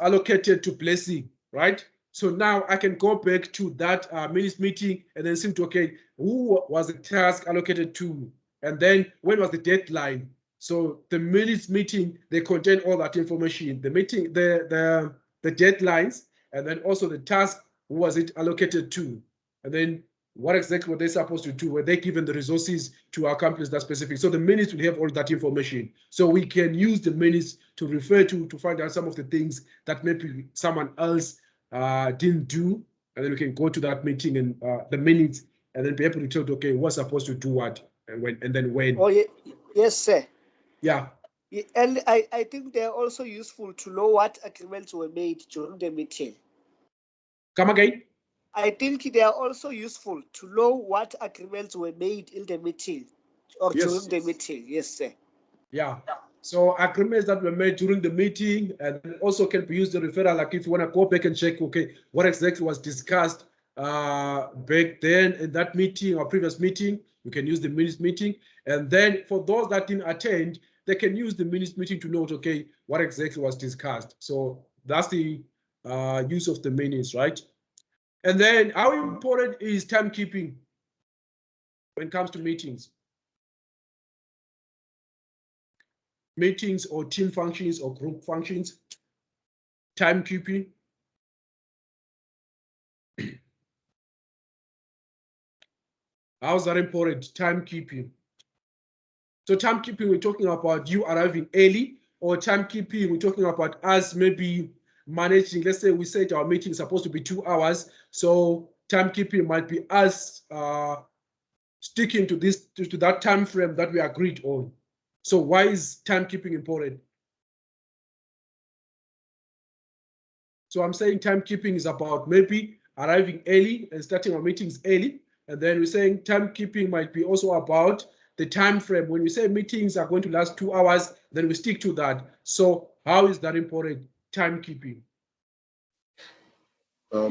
A: allocated to Blessing, right? So now I can go back to that minutes meeting and then see, okay, who was the task allocated to? And then when was the deadline? So the minutes meeting, they contain all that information, the meeting, the deadlines, and then also the task, who was it allocated to? And then what exactly were they supposed to do? Were they given the resources to accomplish that specific? So the minutes will have all that information. So we can use the minutes to refer to find out some of the things that maybe someone else didn't do, and then we can go to that meeting and the minutes, and then be able to tell, okay, what's supposed to do what and when, and then when.
D: Oh, yeah. Yes, sir.
A: Yeah.
D: And I think they're also useful to know what agreements were made during the meeting.
A: Come again?
D: I think they are also useful to know what agreements were made in the meeting or during the meeting. Yes, sir.
A: Yeah. So agreements that were made during the meeting, and also can be used to refer, like if you want to go back and check, okay, what exactly was discussed back then in that meeting or previous meeting, you can use the minutes meeting. And then for those that didn't attend, they can use the minutes meeting to note, okay, what exactly was discussed. So that's the use of the minutes, right? And then how important is timekeeping when it comes to meetings? Meetings or team functions or group functions, timekeeping. How's that important? Timekeeping. So timekeeping, we're talking about you arriving early, or timekeeping, we're talking about us maybe managing. Let's say we said our meeting is supposed to be 2 hours. So timekeeping might be us sticking to this to that time frame that we agreed on. So why is timekeeping important? So I'm saying timekeeping is about maybe arriving early and starting our meetings early. And then we're saying timekeeping might be also about the time frame. When we say meetings are going to last 2 hours, then we stick to that. So how is that important, timekeeping?
F: So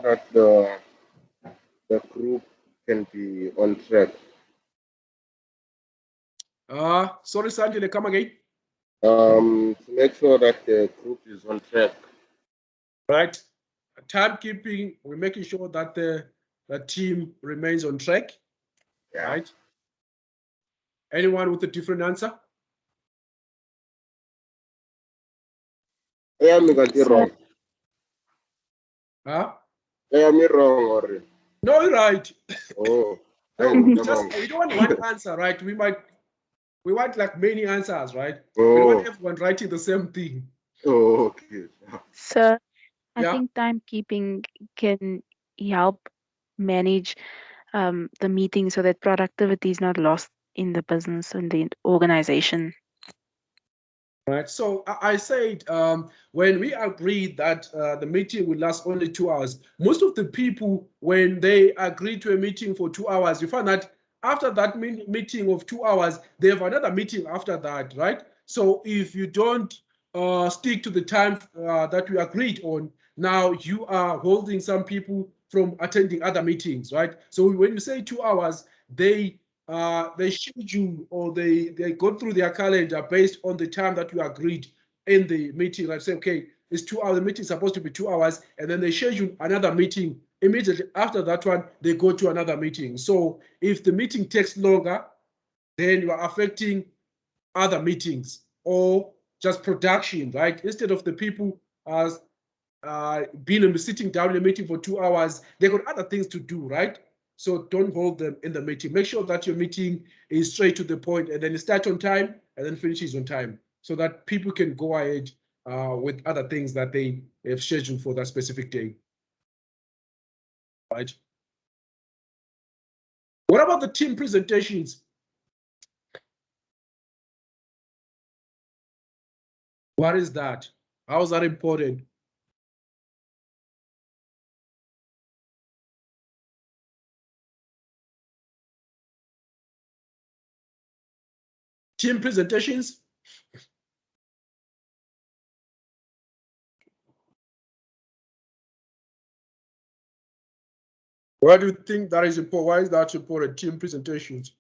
F: that the group can be on track.
A: Sorry, Sanjay, come again.
F: To make sure that the group is on track.
A: Right. Timekeeping, we're making sure that the team remains on track. Yeah. Right. Anyone with a different answer?
F: Am I wrong?
A: Huh?
F: Am I wrong or?
A: No, you're right.
F: Oh.
A: No, we don't want one answer, right? We want like many answers, right? Oh. We don't want everyone writing the same thing.
F: Oh, okay.
B: So I
A: Yeah.
B: think timekeeping can help manage the meeting so that productivity is not lost in the business and the organization.
A: Right. So I said when we agreed that the meeting will last only 2 hours, most of the people, when they agree to a meeting for 2 hours, you find that after that meeting of 2 hours, they have another meeting after that, right? So if you don't stick to the time that we agreed on, now you are holding some people from attending other meetings, right? So when you say 2 hours, they schedule or they go through their calendar based on the time that you agreed in the meeting. Like say, okay, it's 2 hours, the meeting is supposed to be 2 hours, and then they schedule another meeting. Immediately after that one, they go to another meeting. So if the meeting takes longer, then you are affecting other meetings or just production, right? Instead of the people being sitting down in a meeting for 2 hours, they got other things to do, right? So don't hold them in the meeting. Make sure that your meeting is straight to the point, and then it starts on time and then finishes on time, so that people can go ahead with other things that they have scheduled for that specific day. Right. What about the team presentations? What is that? How is that important? Team presentations? Why do you think that is important? Why is that important, team presentations?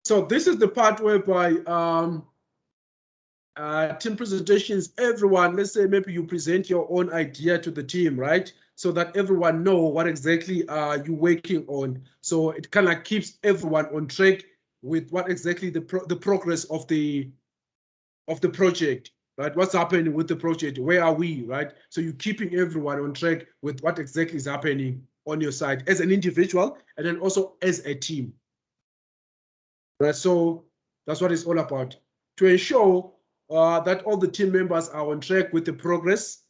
A: So this is the part whereby team presentations, everyone, let's say maybe you present your own idea to the team, right? So that everyone know what exactly are you working on. So it kind of keeps everyone on track with what exactly the progress of the project, right? What's happening with the project? Where are we, right? So you're keeping everyone on track with what exactly is happening on your side as an individual and then also as a team. Right, so that's what it's all about. To ensure that all the team members are on track with the progress,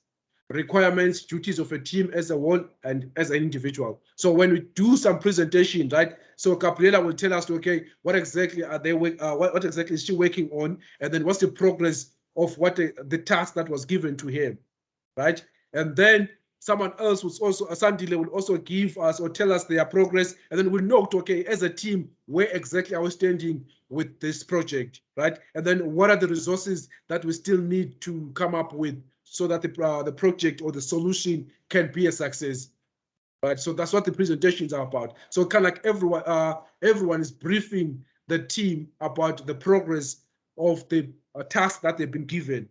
A: requirements, duties of a team as a whole and as an individual. So when we do some presentation, right? So Gabriela will tell us, okay, what exactly are they? What exactly is she working on? And then what's the progress of what the task that was given to him, right? And then someone else was also, Sandile will also give us or tell us their progress, and then we'll note, okay, as a team, where exactly are we standing with this project, right? And then what are the resources that we still need to come up with so that the project or the solution can be a success, right? So that's what the presentations are about. So kind of like everyone is briefing the team about the progress of the task that they've been given,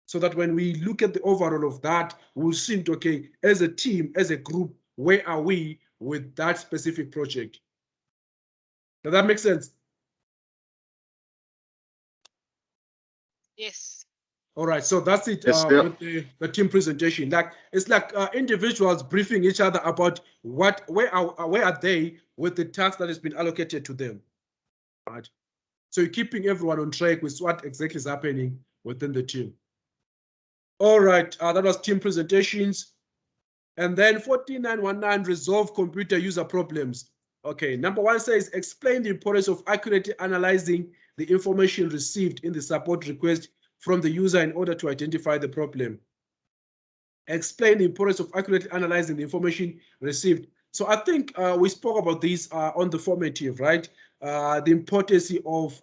A: so that when we look at the overall of that, we'll see, okay, as a team, as a group, where are we with that specific project? Does that make sense?
C: Yes.
A: All right, so that's it
F: Yes,
A: with the team presentation. Like it's like individuals briefing each other about where are they with the task that has been allocated to them, right? So you're keeping everyone on track with what exactly is happening within the team. All right, that was team presentations. And then 4919, resolve computer user problems. Okay, number one says, explain the importance of accurately analyzing the information received in the support request from the user in order to identify the problem. Explain the importance of accurately analyzing the information received. So I think we spoke about this on the formative, right? The importance of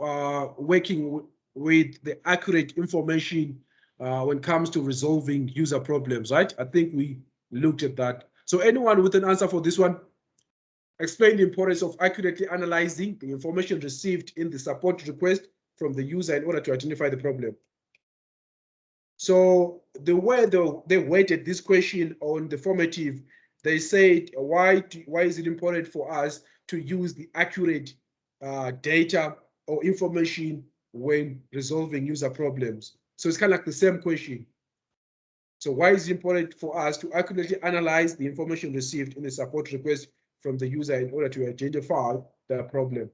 A: working with the accurate information when it comes to resolving user problems, right? I think we looked at that. So anyone with an answer for this one? Explain the importance of accurately analyzing the information received in the support request from the user in order to identify the problem. So the way they weighted this question on the formative, they said, why is it important for us to use the accurate data or information when resolving user problems? So it's kind of like the same question. So why is it important for us to accurately analyze the information received in the support request from the user in order to identify the problem?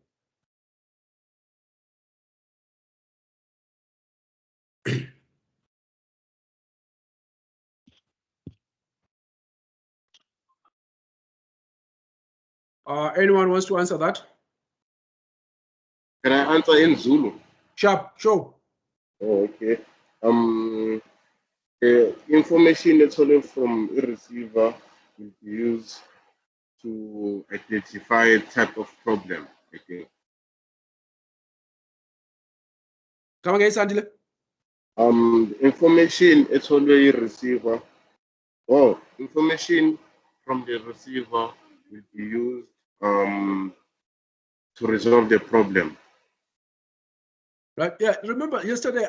A: Anyone wants to answer that?
F: Can I answer in Zulu?
A: Sharp, show.
F: Oh, okay. The information that's coming from a receiver will be used to identify a type of problem, I think.
A: Come again, Sandile.
F: Information it's already receiver. Oh, information from the receiver will be used to resolve the problem.
A: Right. Yeah. Remember yesterday,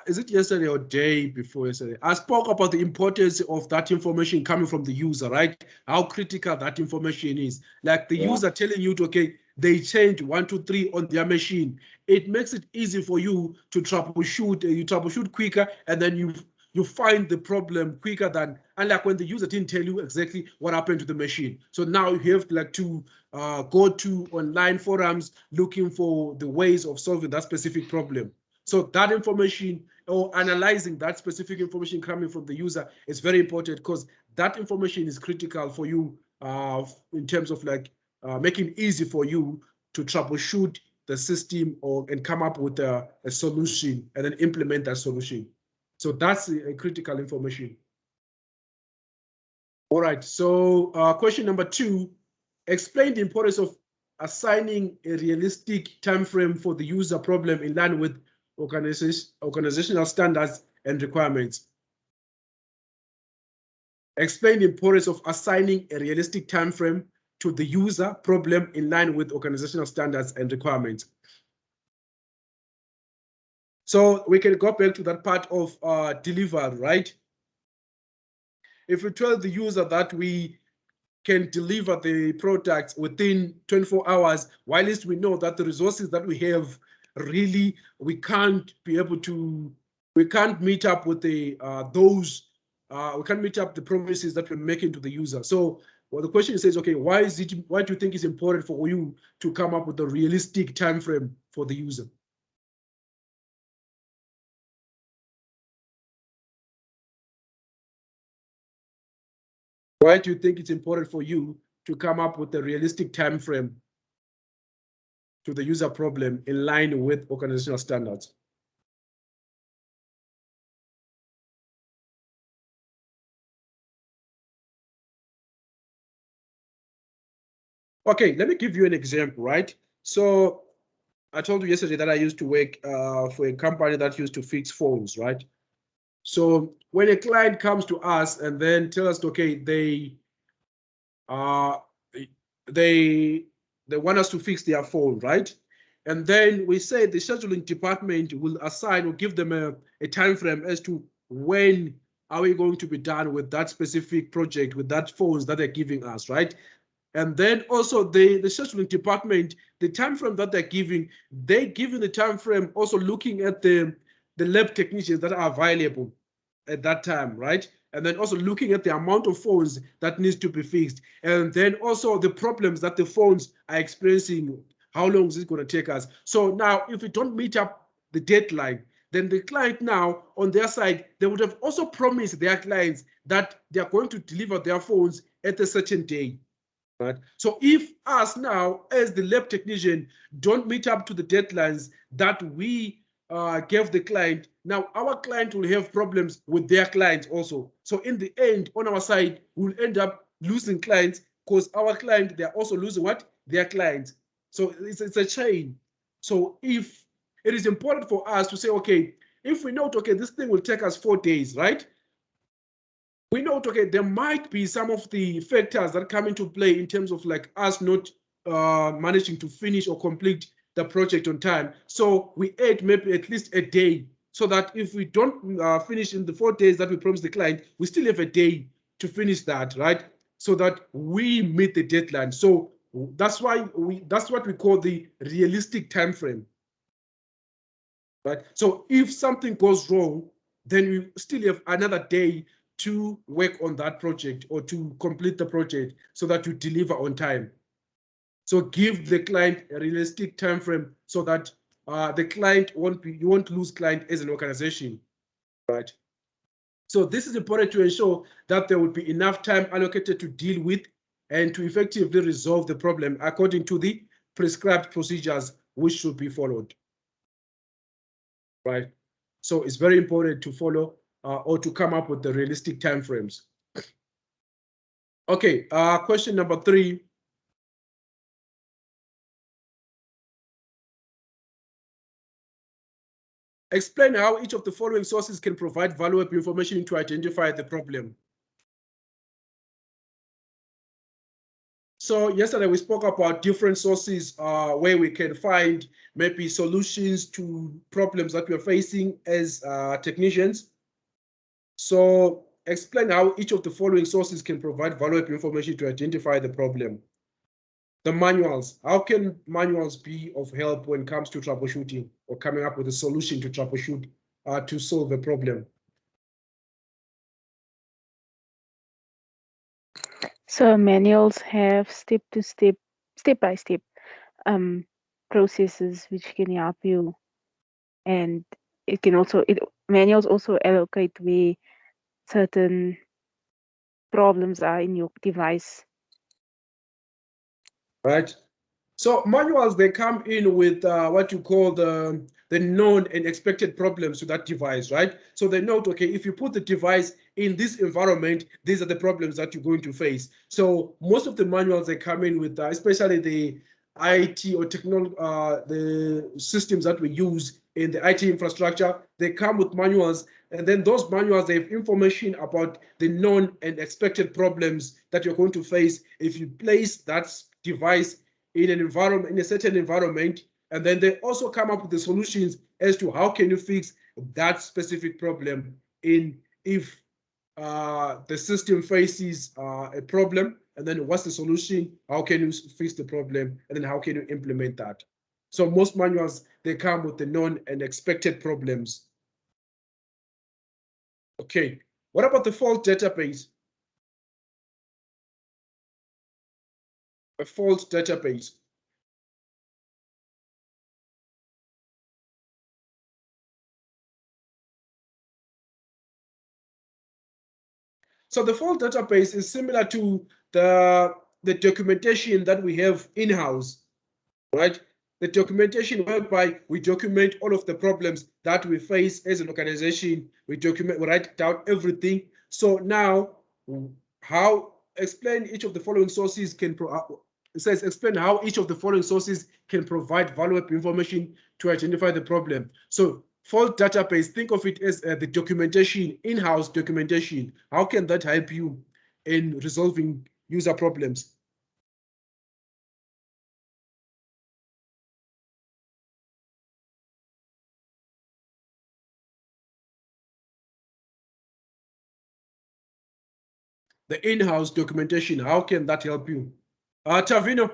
A: is it yesterday or day before yesterday? I spoke about the importance of that information coming from the user, right? How critical that information is. Like the user telling you to, okay, they change 1, 2, 3 on their machine. It makes it easy for you to troubleshoot. You troubleshoot quicker, and then you find the problem quicker than, unlike when the user didn't tell you exactly what happened to the machine. So now you have to go to online forums looking for the ways of solving that specific problem. So that information or analyzing that specific information coming from the user is very important, because that information is critical for you in terms of making it easy for you to troubleshoot the system and come up with a solution and then implement that solution. So that's a critical information. All right, so question number 2, explain the importance of assigning a realistic time frame for the user problem in line with organizational standards and requirements. Explain the importance of assigning a realistic time frame to the user problem in line with organizational standards and requirements. So we can go back to that part of delivery, right? If we tell the user that we can deliver the products within 24 hours, whilst we know that the resources that we have, really, we can't be able to, we can't meet up with the we can't meet up the promises that we're making to the user. So well, the question says, okay, why do you think it's important for you to come up with a realistic time frame for the user? Why do you think it's important for you to come up with a realistic time frame to the user problem in line with organizational standards? Okay, let me give you an example, right? So I told you yesterday that I used to work for a company that used to fix phones, right? So when a client comes to us and then tell us, okay, they want us to fix their phone, right? And then we say the scheduling department will assign or give them a time frame as to when are we going to be done with that specific project, with that phones that they're giving us, right? And then also the scheduling department, the time frame that they're giving the time frame also looking at the lab technicians that are available at that time, right? And then also looking at the amount of phones that needs to be fixed. And then also the problems that the phones are experiencing, how long is it going to take us? So now if we don't meet up the deadline, then the client now on their side, they would have also promised their clients that they are going to deliver their phones at a certain day. Right? So if us now, as the lab technician, don't meet up to the deadlines that we gave the client, now our client will have problems with their clients also. So in the end, on our side, we'll end up losing clients because our client, they're also losing what? Their clients. So it's a chain. So if it is important for us to say, okay, if we know, okay, this thing will take us 4 days, right? We know, okay, there might be some of the factors that come into play in terms of like us not managing to finish or complete the project on time. So we add maybe at least a day so that if we don't finish in the 4 days that we promised the client, we still have a day to finish that, right? So that we meet the deadline. So that's why that's what we call the realistic time frame. Right? So if something goes wrong, then we still have another day to work on that project or to complete the project so that you deliver on time. So give the client a realistic time frame so that the client you won't lose client as an organization, right? So this is important to ensure that there will be enough time allocated to deal with and to effectively resolve the problem according to the prescribed procedures which should be followed, right? So it's very important to follow or to come up with the realistic timeframes. Okay, question number 3. Explain how each of the following sources can provide valuable information to identify the problem. So yesterday we spoke about different sources where we can find maybe solutions to problems that we're facing as technicians. So explain how each of the following sources can provide valuable information to identify the problem. The manuals, how can manuals be of help when it comes to troubleshooting or coming up with a solution to troubleshoot to solve a problem?
B: So manuals have step-by-step processes which can help you, and manuals also allocate where certain problems are in your device.
A: Right. So manuals, they come in with what you call the known and expected problems to that device, right? So they note, okay, if you put the device in this environment, these are the problems that you're going to face. So most of the manuals, they come in with, especially the IT or technology, the systems that we use in the IT infrastructure, they come with manuals, and then those manuals, they have information about the known and expected problems that you're going to face if you place that device in an environment, in a certain environment, And then they also come up with the solutions as to how can you fix that specific problem if the system faces a problem, and then what's the solution? How can you fix the problem? And then how can you implement that? So most manuals, they come with the known and expected problems. Okay, what about the fault database? A fault database. So the fault database is similar to the documentation that we have in-house, right? The documentation whereby we document all of the problems that we face as an organization. We write down everything. So now, explain each of the following sources can it says explain how each of the following sources can provide valuable information to identify the problem. So fault database, think of it as the documentation, in-house documentation. How can that help you in resolving user problems? The in-house documentation, how can that help you? Tavino.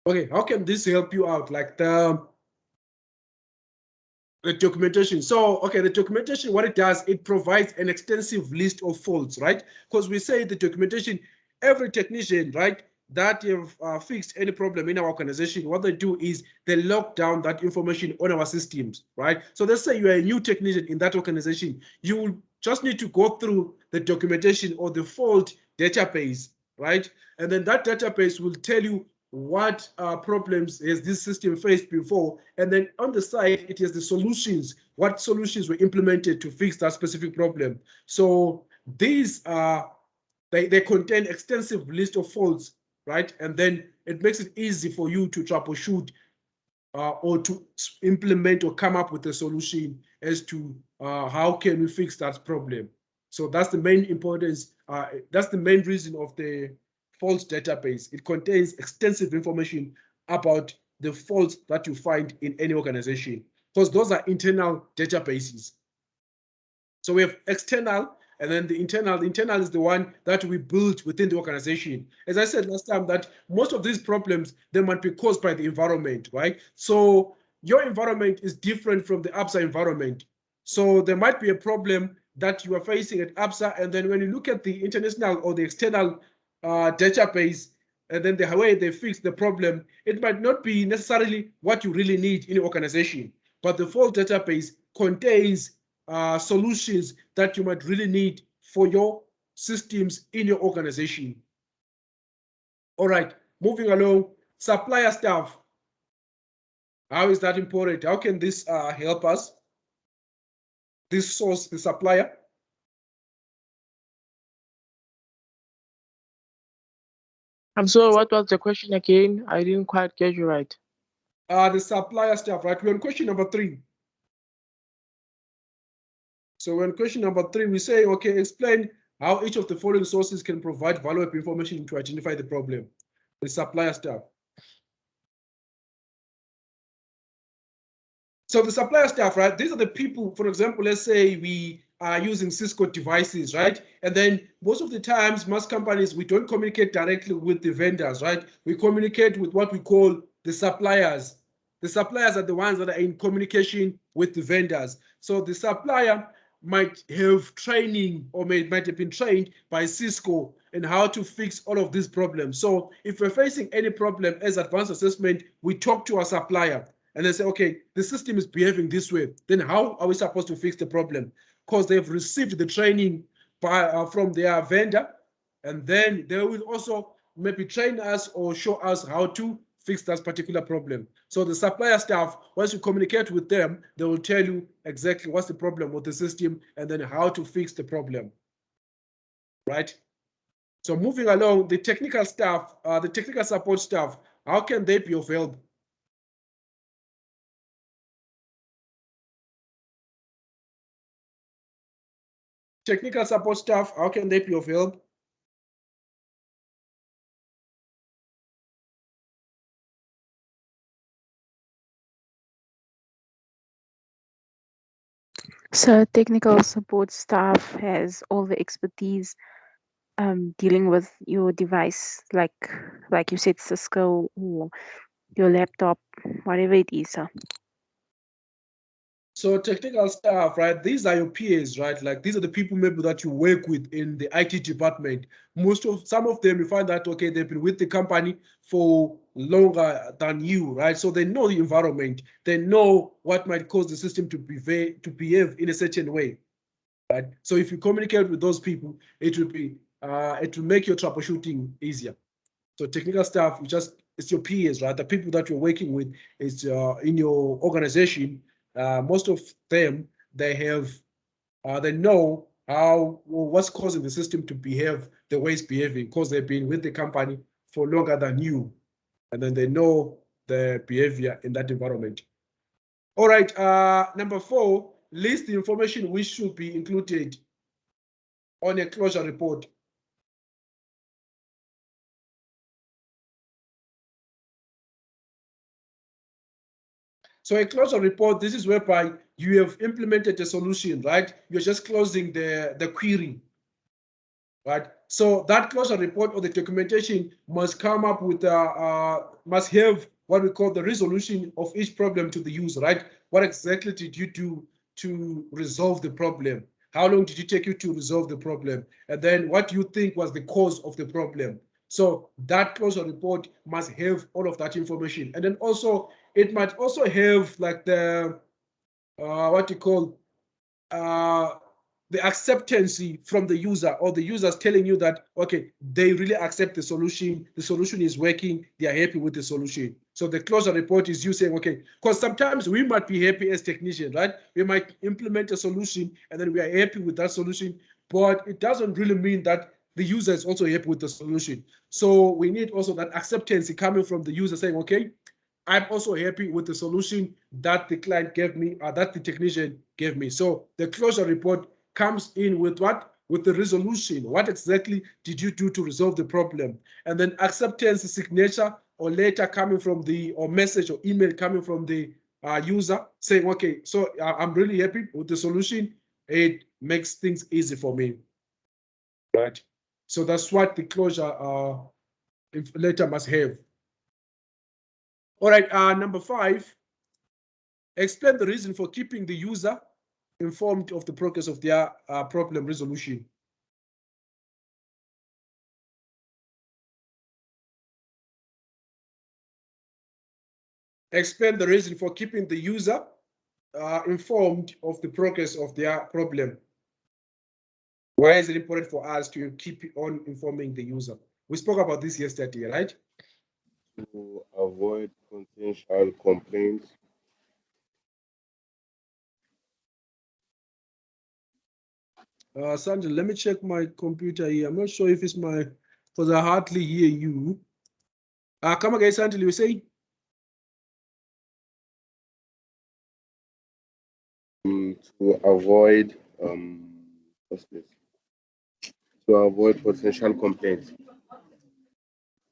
A: Okay, how can this help you out? Like the documentation. So, okay, the documentation, what it does, it provides an extensive list of faults, right? Because we say the documentation, every technician, right, that have fixed any problem in our organization, what they do is they lock down that information on our systems, right? So let's say you're a new technician in that organization, you will just need to go through the documentation or the fault database, right? And then that database will tell you what problems has this system faced before, and then on the side it has the solutions, what solutions were implemented to fix that specific problem. So these they contain extensive list of faults, right? And then it makes it easy for you to troubleshoot or to implement or come up with a solution as to how can we fix that problem. So that's the main importance, that's the main reason of the fault database. It contains extensive information about the faults that you find in any organization, because those are internal databases. So we have external, and then the internal is the one that we build within the organization. As I said last time, that most of these problems, they might be caused by the environment, right? So your environment is different from the ABSA environment. So there might be a problem that you are facing at ABSA, and then when you look at the international or the external database, and then the way they fix the problem, it might not be necessarily what you really need in your organization, but the fault database contains solutions that you might really need for your systems in your organization. All right, moving along, supplier staff. How is that important? How can this help us? This source, the supplier.
E: I'm sorry, what was the question again? I didn't quite get you right.
A: The supplier staff, right? We're on question number 3. So when question number 3, we say, okay, explain how each of the following sources can provide valuable information to identify the problem. The supplier staff. So the supplier staff, right? These are the people, for example, let's say we are using Cisco devices, right? And then most of the times, most companies, we don't communicate directly with the vendors, right? We communicate with what we call the suppliers. The suppliers are the ones that are in communication with the vendors. So the supplier might have training or might have been trained by Cisco in how to fix all of these problems. So if we're facing any problem as advanced assessment, we talk to our supplier and they say, okay, the system is behaving this way. Then how are we supposed to fix the problem? Because they've received the training from their vendor, and then they will also maybe train us or show us how to fix that particular problem. So the supplier staff, once you communicate with them, they will tell you exactly what's the problem with the system and then how to fix the problem, right? So moving along, the technical staff, the technical support staff, how can they be of help? Technical support staff, how can they be of help?
B: So technical support staff has all the expertise dealing with your device, like you said, Cisco or your laptop, whatever it is.
A: So technical staff, right? These are your peers, right? Like these are the people maybe that you work with in the IT department. Some of them, you find that okay, they've been with the company for longer than you, right? So they know the environment. They know what might cause the system to behave in a certain way, right? So if you communicate with those people, it will make your troubleshooting easier. So technical staff, it's your peers, right? The people that you're working with is in your organization. Most of them they know what's causing the system to behave the way it's behaving because they've been with the company for longer than you, and then they know the behavior in that environment. All right. Number 4, list the information which should be included on a closure report. So a closure report, this is whereby you have implemented a solution, right? You're just closing the query, right? So that closure report or the documentation must come up with, must have what we call the resolution of each problem to the user, right? What exactly did you do to resolve the problem? How long did it take you to resolve the problem? And then what do you think was the cause of the problem? So that closure report must have all of that information. And then also, it might also have like the, what you call, the acceptance from the user, or the users telling you that, okay, they really accept the solution is working, they are happy with the solution. So the closure report is you saying, okay, because sometimes we might be happy as technicians, right? We might implement a solution and then we are happy with that solution, but it doesn't really mean that the user is also happy with the solution. So we need also that acceptance coming from the user saying, okay, I'm also happy with the solution that the client gave me, that the technician gave me. So the closure report comes in with what? With the resolution. What exactly did you do to resolve the problem? And then acceptance, signature, or letter coming from or message or email coming from the user saying, okay, so I'm really happy with the solution. It makes things easy for me, right? So that's what the closure letter must have. All right, number 5, explain the reason for keeping the user informed of the progress of their problem resolution. Explain the reason for keeping the user informed of the progress of their problem. Why is it important for us to keep on informing the user? We spoke about this yesterday, right?
F: To avoid potential complaints.
A: Sandra, let me check my computer here. I'm not sure if it's because I hardly hear you. Come again, Sandra, you say?
F: To avoid what's this? To avoid potential complaints.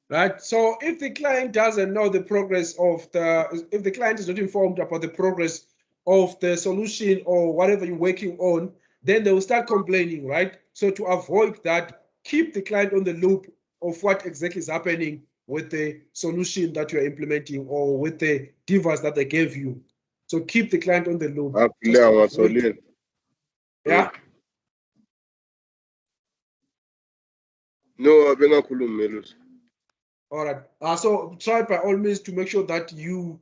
A: Right. So if the client doesn't know the progress of if the client is not informed about the progress of the solution or whatever you're working on, then they will start complaining, right? So to avoid that, keep the client on the loop of what exactly is happening with the solution that you're implementing or with the device that they gave you. So keep the client on the loop. Yeah.
F: No, bengakhulumi.
A: All right. So try by all means to make sure that you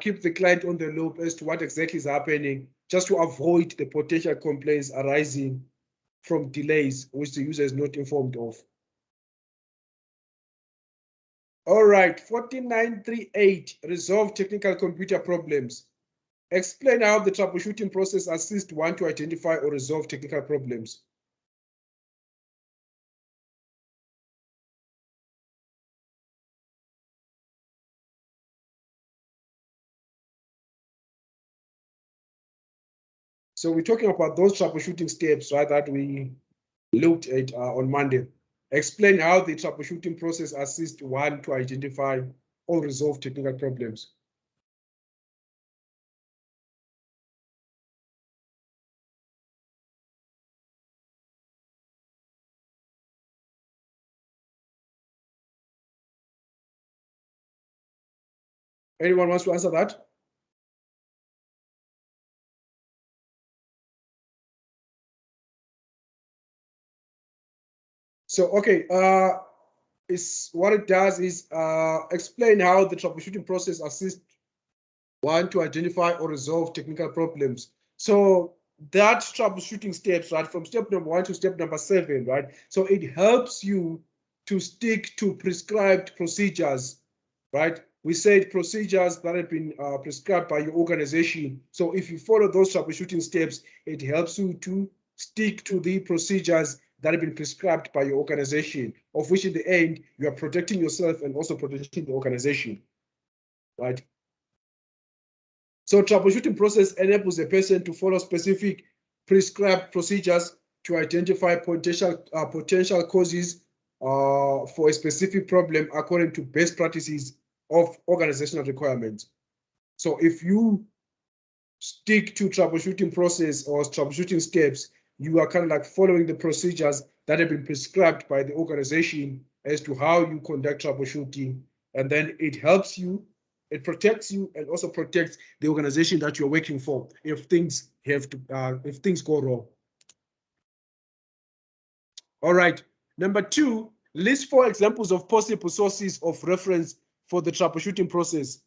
A: keep the client on the loop as to what exactly is happening, just to avoid the potential complaints arising from delays which the user is not informed of. All right, 4938, resolve technical computer problems. Explain how the troubleshooting process assists one to identify or resolve technical problems. So we're talking about those troubleshooting steps, right, that we looked at on Monday. Explain how the troubleshooting process assists one to identify or resolve technical problems. Anyone wants to answer that? So, okay, what it does is explain how the troubleshooting process assists one to identify or resolve technical problems. So that troubleshooting steps, right, from step number 1 to step number 7, right? So it helps you to stick to prescribed procedures, right? We said procedures that have been prescribed by your organization. So if you follow those troubleshooting steps, it helps you to stick to the procedures that have been prescribed by your organization, of which in the end, you are protecting yourself and also protecting the organization, right? So troubleshooting process enables a person to follow specific prescribed procedures to identify potential causes for a specific problem according to best practices of organizational requirements. So if you stick to troubleshooting process or troubleshooting steps, you are kind of like following the procedures that have been prescribed by the organization as to how you conduct troubleshooting. And then it helps you, it protects you, and also protects the organization that you're working for if things if things go wrong. All right. Number 2, list 4 examples of possible sources of reference for the troubleshooting process.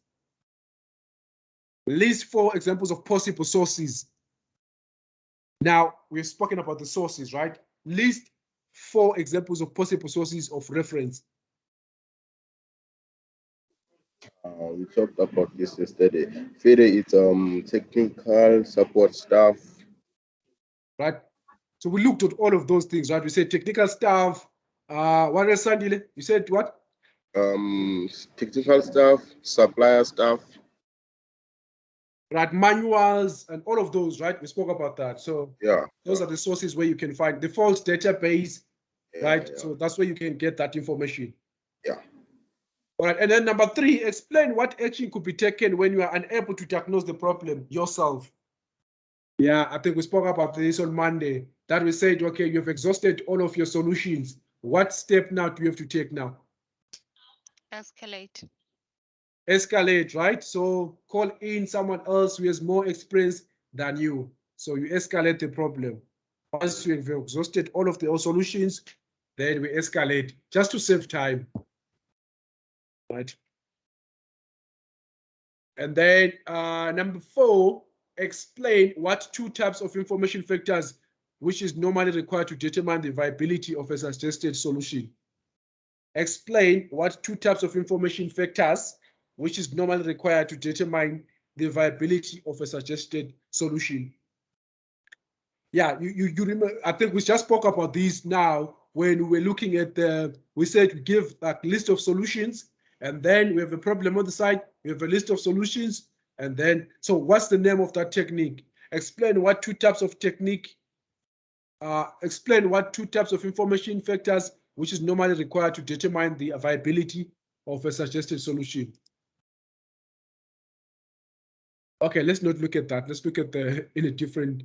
A: List 4 examples of possible sources. Now, we've spoken about the sources, right? List 4 examples of possible sources of reference.
F: We talked about this yesterday. Fede, it's technical support staff.
A: Right? So we looked at all of those things, right? We said technical staff. What else, Sandile? You said what?
F: Technical staff, supplier staff.
A: Right, manuals and all of those, right? We spoke about that. So
F: Yeah.
A: those are the sources where you can find the false database, right?
F: Yeah.
A: So that's where you can get that information.
F: Yeah.
A: All right, and then number 3, explain what action could be taken when you are unable to diagnose the problem yourself. Yeah, I think we spoke about this on Monday, that we said, okay, you've exhausted all of your solutions. What step now do you have to take now?
C: Escalate.
A: Escalate, right? So call in someone else who has more experience than you. So you escalate the problem. Once you've exhausted all of the solutions, then we escalate just to save time, right? And then number 4, explain what 2 types of information factors which is normally required to determine the viability of a suggested solution. Explain what 2 types of information factors which is normally required to determine the viability of a suggested solution. Yeah, you remember, I think we just spoke about this now when we were looking at we said we give a list of solutions, and then we have a problem on the side, we have a list of solutions, and then, so what's the name of that technique? Explain what 2 types of technique, explain what 2 types of information factors which is normally required to determine the viability of a suggested solution. Okay, let's not look at that. Let's look at in a different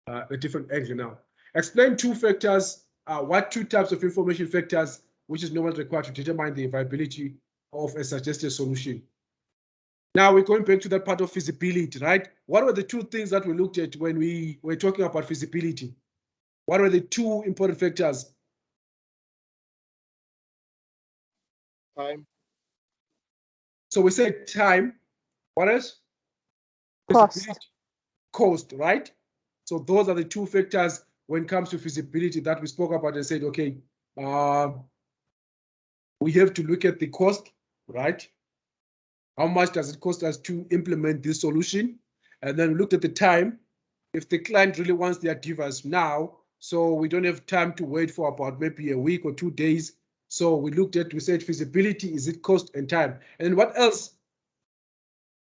A: angle now. Explain 2 factors, what 2 types of information factors which is normally required to determine the viability of a suggested solution. Now we're going back to that part of feasibility, right? What were the 2 things that we looked at when we were talking about feasibility? What were the 2 important factors?
F: Time.
A: So we said time. What else?
B: Cost.
A: Cost, right? So those are the 2 factors when it comes to feasibility that we spoke about and said, okay, we have to look at the cost, right? How much does it cost us to implement this solution? And then we looked at the time. If the client really wants their device now, so we don't have time to wait for about maybe a week or 2 days. So we said feasibility, is it cost and time? And what else?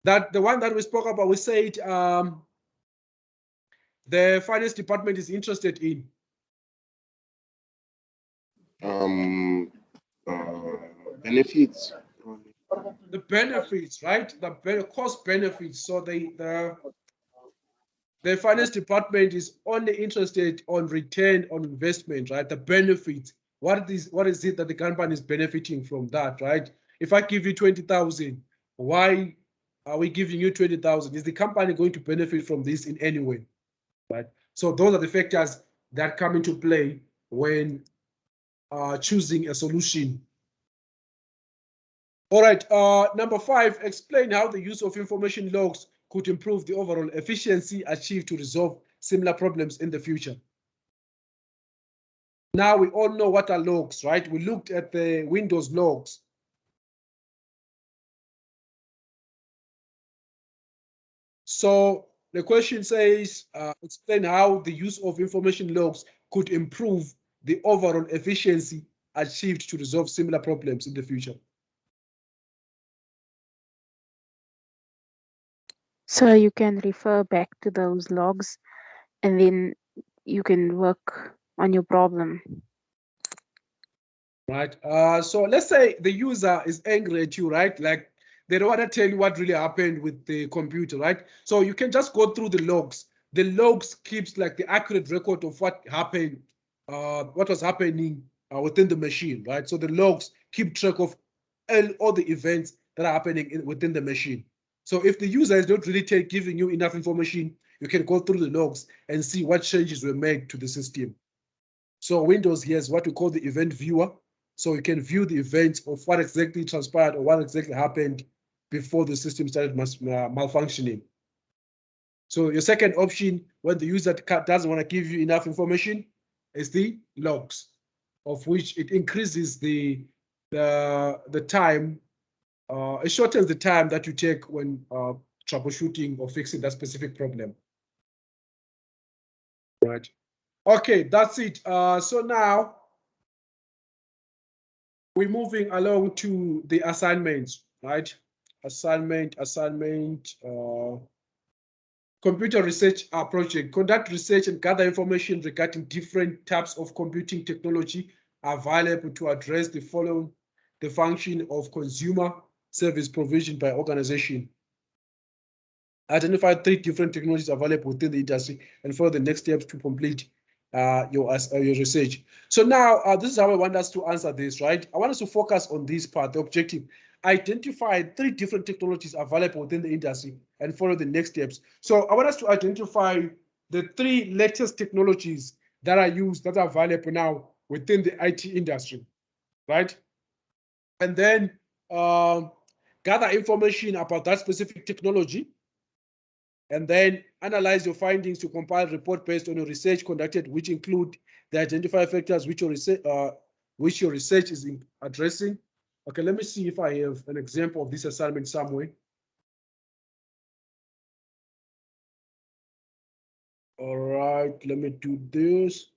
A: That the one that we spoke about, we said the finance department is interested in?
F: Benefits.
A: The benefits, right? The cost benefits. So the finance department is only interested on return on investment, right? The benefits. What is it that the company is benefiting from that, right? If I give you 20,000, why are we giving you 20,000? Is the company going to benefit from this in any way, right? So those are the factors that come into play when choosing a solution. All right, number 5, explain how the use of information logs could improve the overall efficiency achieved to resolve similar problems in the future. Now we all know what are logs, right? We looked at the Windows logs. So the question says, explain how the use of information logs could improve the overall efficiency achieved to resolve similar problems in the future.
B: So you can refer back to those logs and then you can work on your problem.
A: Right. So let's say the user is angry at you, right? Like they don't want to tell you what really happened with the computer, right? So you can just go through the logs. The logs keeps like the accurate record of what happened, what was happening within the machine, right? So the logs keep track of all the events that are happening within the machine. So if the user is not really giving you enough information, you can go through the logs and see what changes were made to the system. So Windows has what we call the event viewer. So you can view the events of what exactly transpired or what exactly happened before the system started malfunctioning. So your second option, when the user doesn't want to give you enough information, is the logs, of which it increases the time, it shortens the time that you take when troubleshooting or fixing that specific problem. Right. Okay, that's it. So now we're moving along to the assignments, right? Assignment, computer research project. Conduct research and gather information regarding different types of computing technology available to address the following, the function of consumer service provision by organization. Identify 3 different technologies available within the industry and follow the next steps to complete your research. So now this is how I want us to answer this, right? I want us to focus on this part, the objective. Identify 3 different technologies available within the industry and follow the next steps. So I want us to identify the 3 latest technologies that are used, that are available now within the IT industry, right? And then gather information about that specific technology, and then analyze your findings to compile a report based on your research conducted, which include the identified factors which your research is addressing. Okay, let me see if I have an example of this assignment somewhere. All right, let me do this.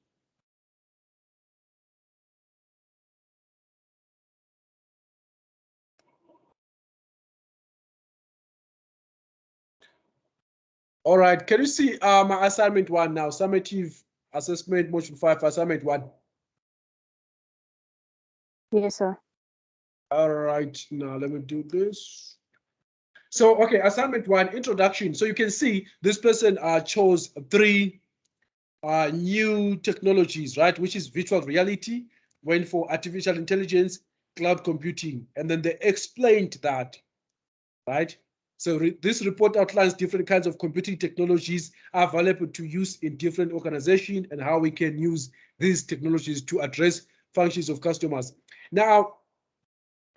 A: All right, can you see my assignment 1 now? Summative assessment module 5, assignment 1.
B: Yes, sir.
A: All right, now let me do this. So, okay, assignment 1, introduction. So you can see this person chose 3 new technologies, right? Which is virtual reality, went for artificial intelligence, cloud computing, and then they explained that, right? So this report outlines different kinds of computing technologies available to use in different organizations and how we can use these technologies to address functions of customers. Now,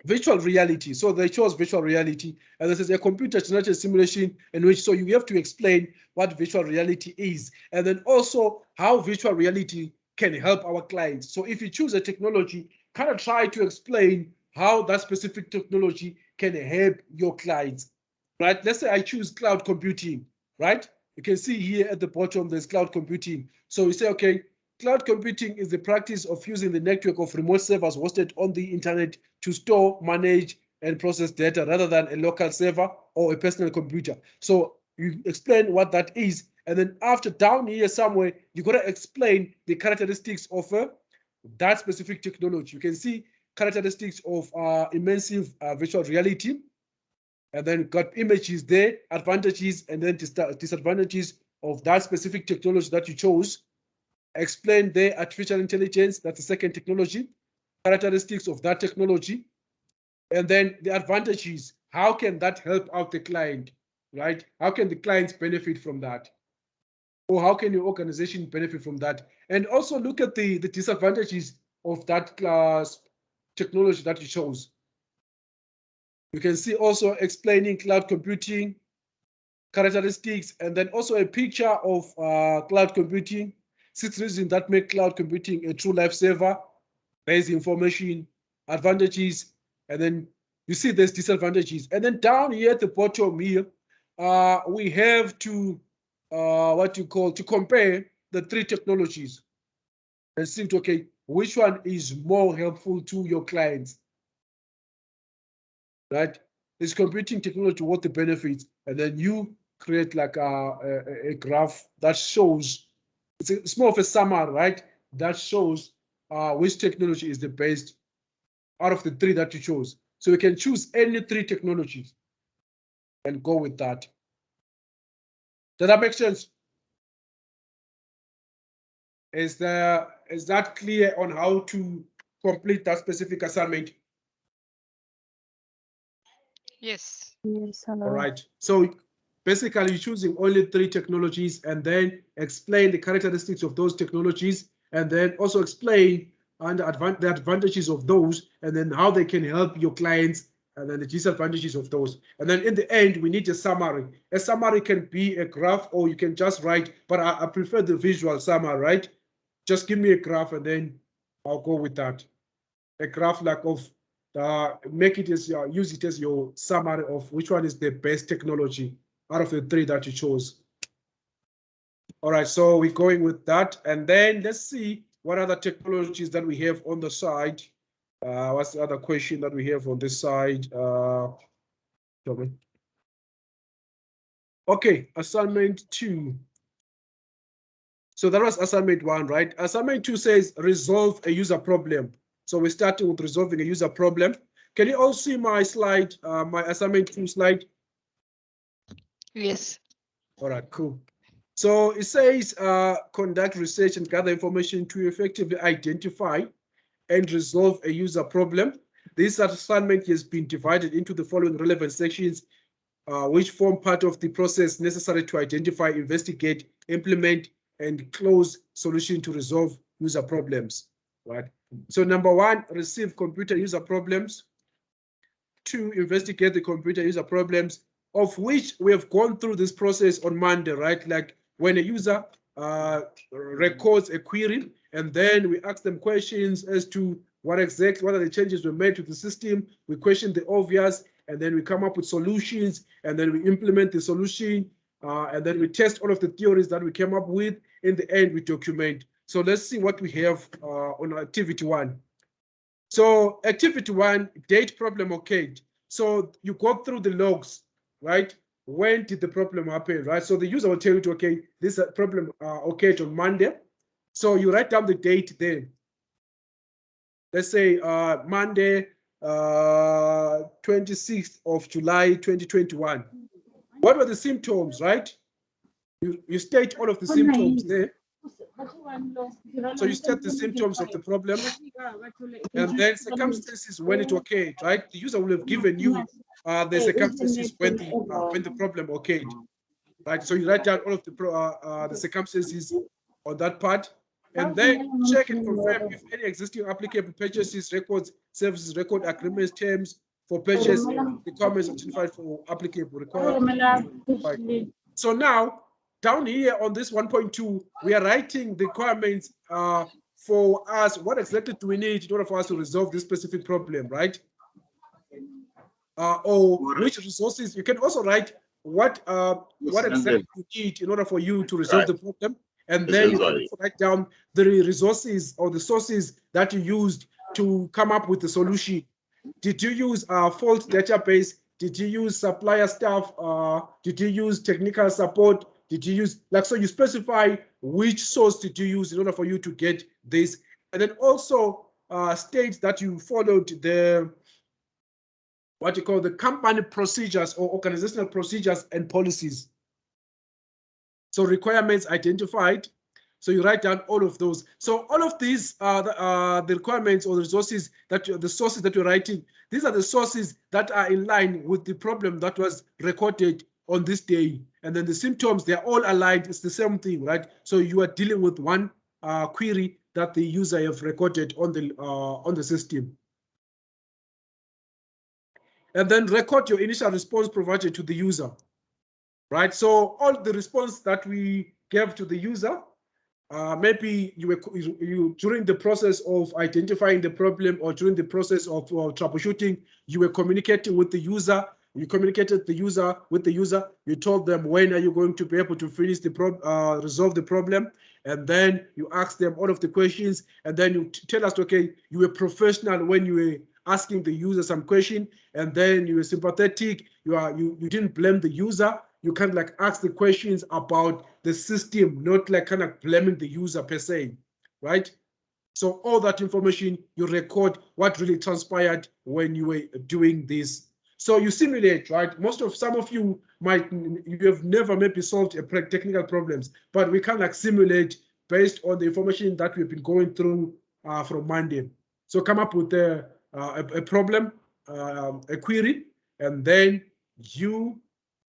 A: virtual reality. So they chose virtual reality, and this is a computer-generated simulation in which, so you have to explain what virtual reality is, and then also how virtual reality can help our clients. So if you choose a technology, kind of try to explain how that specific technology can help your clients, right? Let's say I choose cloud computing, right? You can see here at the bottom, there's cloud computing. So we say, okay, cloud computing is the practice of using the network of remote servers hosted on the internet to store, manage, and process data rather than a local server or a personal computer. So you explain what that is, And then after down here somewhere, you got to explain the characteristics of that specific technology. You can see characteristics of immersive virtual reality. And then got images there, advantages, and then disadvantages of that specific technology that you chose. Explain the artificial intelligence, that's the second technology, characteristics of that technology, and then the advantages. How can that help out the client, right? How can the clients benefit from that? Or how can your organization benefit from that? And also look at the disadvantages of that class technology that you chose. You can see also explaining cloud computing characteristics, and then also a picture of cloud computing, 6 reasons that make cloud computing a true lifesaver, basic information, advantages, and then you see there's disadvantages. And then down here at the bottom here, we have to to compare the 3 technologies and see, okay, which one is more helpful to your clients, right? Is computing technology what the benefits, and then you create like a graph that shows, it's more of a summary, right? That shows which technology is the best out of the 3 that you chose. So you can choose any 3 technologies and go with that. Does that make sense? Is that clear on how to complete that specific assignment?
C: Yes.
B: Yes, hello.
A: All right. So basically, you're choosing only 3 technologies and then explain the characteristics of those technologies, and then also explain the advantages of those, and then how they can help your clients, and then the disadvantages of those. And then in the end, we need a summary. A summary can be a graph, or you can just write, but I prefer the visual summary, right? Just give me a graph and then I'll go with that. A graph like of make it as use it as your summary of which one is the best technology out of the 3 that you chose. All right, so we're going with that, and then let's see what other technologies that we have on the side. What's the other question that we have on this side? Okay, assignment 2. So that was assignment 1, right? Assignment 2 says resolve a user problem. So we're starting with resolving a user problem. Can you all see my slide, my assignment 2 slide?
C: Yes.
A: All right, cool. So it says conduct research and gather information to effectively identify and resolve a user problem. This assignment has been divided into the following relevant sections, which form part of the process necessary to identify, investigate, implement, and close solution to resolve user problems, right? So number 1, receive computer user problems. 2, investigate the computer user problems, of which we have gone through this process on Monday, right? Like when a user records a query, and then we ask them questions as to what are the changes were made to the system. We question the obvious, and then we come up with solutions, and then we implement the solution, and then we test all of the theories that we came up with. In the end, we document. So let's see what we have on activity 1. So activity 1, date problem occurred. So you go through the logs, right? When did the problem happen, right? So the user will tell you, okay, this problem occurred on Monday. So you write down the date there. Let's say Monday, 26th of July, 2021. What were the symptoms, right? You state all of the symptoms there. So you state the symptoms of the problem, and then circumstances when it occurred, right? The user will have given you the circumstances when the problem occurred, right? So you write down all of the circumstances on that part, and then check and confirm if any existing applicable purchases, records, services, record agreements, terms for purchase, requirements identified for applicable requirements. So now, down here on this 1.2, we are writing the requirements for us. What exactly do we need in order for us to resolve this specific problem, right? Or which resources? You can also write what exactly you need in order for you to resolve the problem. And then you can also write down the resources or the sources that you used to come up with the solution. Did you use a fault database? Did you use supplier staff? Did you use technical support? did you use? Like, so you specify which source did you use in order for you to get this. And then also state that you followed the, what you call the company procedures or organizational procedures and policies. So requirements identified. So you write down all of those. So all of these are the requirements or the resources that the sources that you're writing. These are the sources that are in line with the problem that was recorded on this day. And then the symptoms, they're all aligned. It's the same thing, right? So you are dealing with one query that the user have recorded on the system. And then record your initial response provided to the user, right? So all the response that we gave to the user, maybe you during the process of identifying the problem or during the process of troubleshooting, you were communicating with the user. You communicated with the user. You told them when are you going to be able to finish the resolve the problem, and then you ask them all of the questions, and then you tell us, okay, you were professional when you were asking the user some question, and then you were sympathetic. You didn't blame the user. You kind of like ask the questions about the system, not like kind of blaming the user per se, right? So all that information, you record what really transpired when you were doing this. So you simulate, right? Some of you have never maybe solved a technical problems, but we can like simulate based on the information that we've been going through from Monday. So come up with a problem, a query, and then you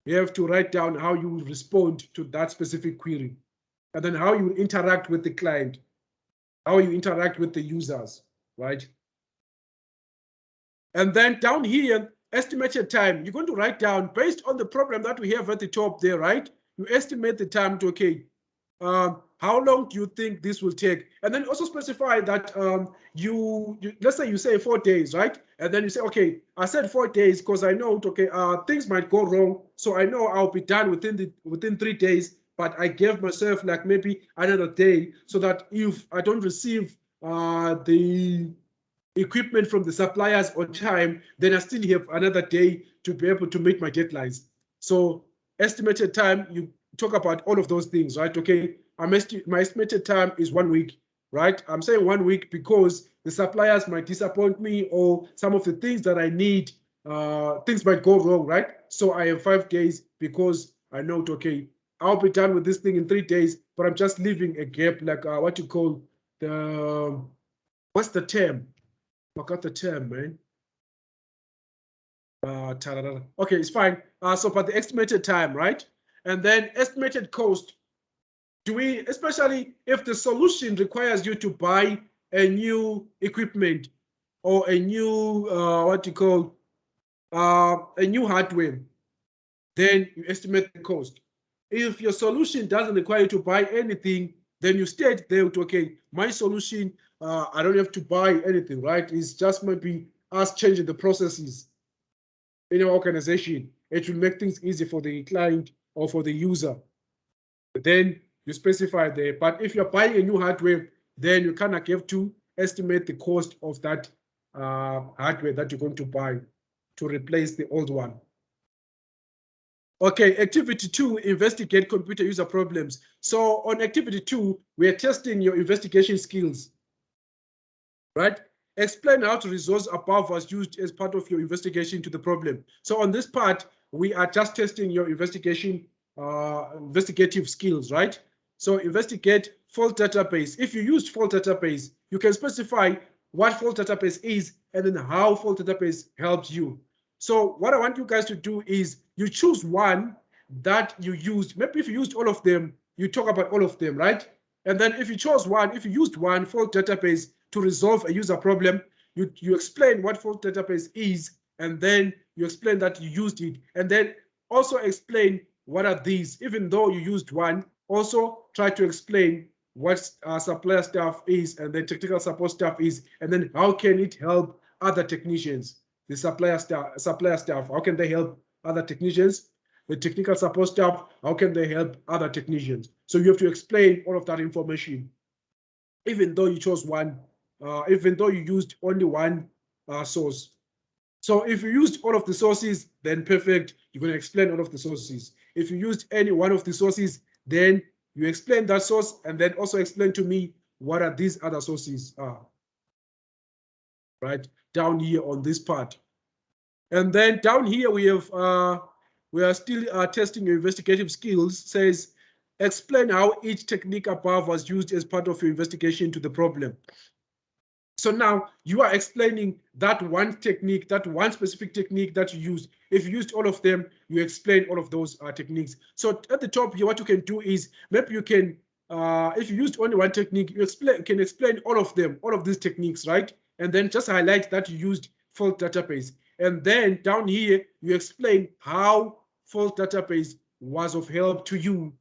A: have to write down how you respond to that specific query, and then how you interact with the client, how you interact with the users, right? And then down here, estimated time, you're going to write down based on the problem that we have at the top there, right? You estimate the time to, okay, how long do you think this will take? And then also specify that let's say you say 4 days, right? And then you say, okay, I said 4 days because I know, okay, things might go wrong. So I know I'll be done within 3 days, but I gave myself like maybe another day so that if I don't receive the equipment from the suppliers on time, then I still have another day to be able to meet my deadlines. So estimated time, you talk about all of those things, right? Okay, my estimated time is 1 week, right? I'm saying 1 week because the suppliers might disappoint me, or some of the things that I need, things might go wrong, right? So I have 5 days because I know, okay, I'll be done with this thing in 3 days, but I'm just leaving a gap, like what you call the, what's the term? I forgot the term, man. Okay, it's fine. So for the estimated time, right? And then estimated cost. Especially if the solution requires you to buy a new equipment or a new, a new hardware, then you estimate the cost. If your solution doesn't require you to buy anything, then you state there, okay, my solution, I don't have to buy anything, right? It's just maybe us changing the processes in our organization. It will make things easy for the client or for the user. Then you specify there. But if you're buying a new hardware, then you kind of have to estimate the cost of that hardware that you're going to buy to replace the old one. Okay, activity 2, investigate computer user problems. So on activity 2, we are testing your investigation skills, right? Explain how to resource above was used as part of your investigation to the problem. So on this part, we are just testing your investigative skills, right? So investigate fault database. If you used fault database, you can specify what fault database is and then how fault database helps you. So what I want you guys to do is you choose one that you used. Maybe if you used all of them, you talk about all of them, right? And then if you chose one, if you used one fault database to resolve a user problem, you explain what fault database is, and then you explain that you used it, and then also explain what are these. Even though you used one, also try to explain what supplier staff is and then technical support staff is, and then how can it help other technicians. The supplier staff, how can they help other technicians? The technical support staff, how can they help other technicians? So you have to explain all of that information, even though you chose one, even though you used only one source. So if you used all of the sources, then perfect, you're going to explain all of the sources. If you used any one of the sources, then you explain that source and then also explain to me what are these other sources are. Right down here on this part. And then down here we have we are still testing your investigative skills. Says explain how each technique above was used as part of your investigation to the problem. So now you are explaining that one technique, that one specific technique that you used. If you used all of them, you explain all of those techniques. So at the top here, what you can do is maybe you can, if you used only one technique, you can explain all of them, all of these techniques, right? And then just highlight that you used fault database. And then down here, you explain how fault database was of help to you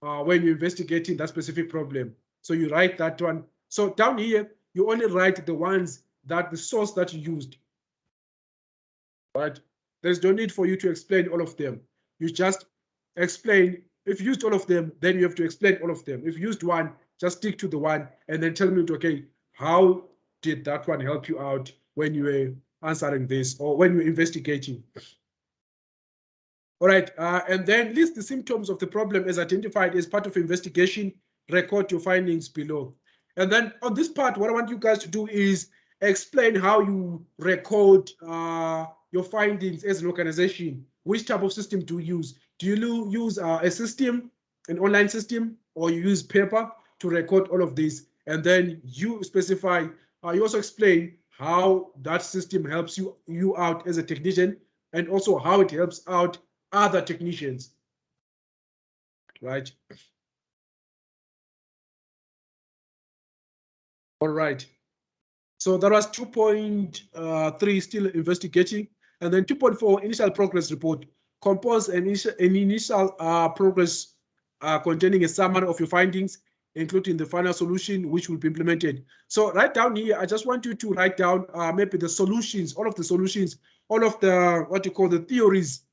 A: when you're investigating that specific problem. So you write that one. So down here, you only write the ones that the source that you used. Right? There's no need for you to explain all of them. You just explain. If you used all of them, then you have to explain all of them. If you used one, just stick to the one and then tell me, okay, how did that one help you out when you were answering this or when you're investigating? All right, and then list the symptoms of the problem as identified as part of investigation. Record your findings below. And then on this part, what I want you guys to do is explain how you record your findings as an organization. Which type of system do you use? Do you use a system, an online system, or you use paper to record all of this? And then you specify, you also explain how that system helps you out as a technician, and also how it helps out other technicians, right? All right. So that was 2.3 still investigating, and then 2.4 initial progress report. Compose an initial progress containing a summary of your findings, including the final solution which will be implemented. So right down here, I just want you to write down maybe the solutions, all of the solutions, all of the what you call the theories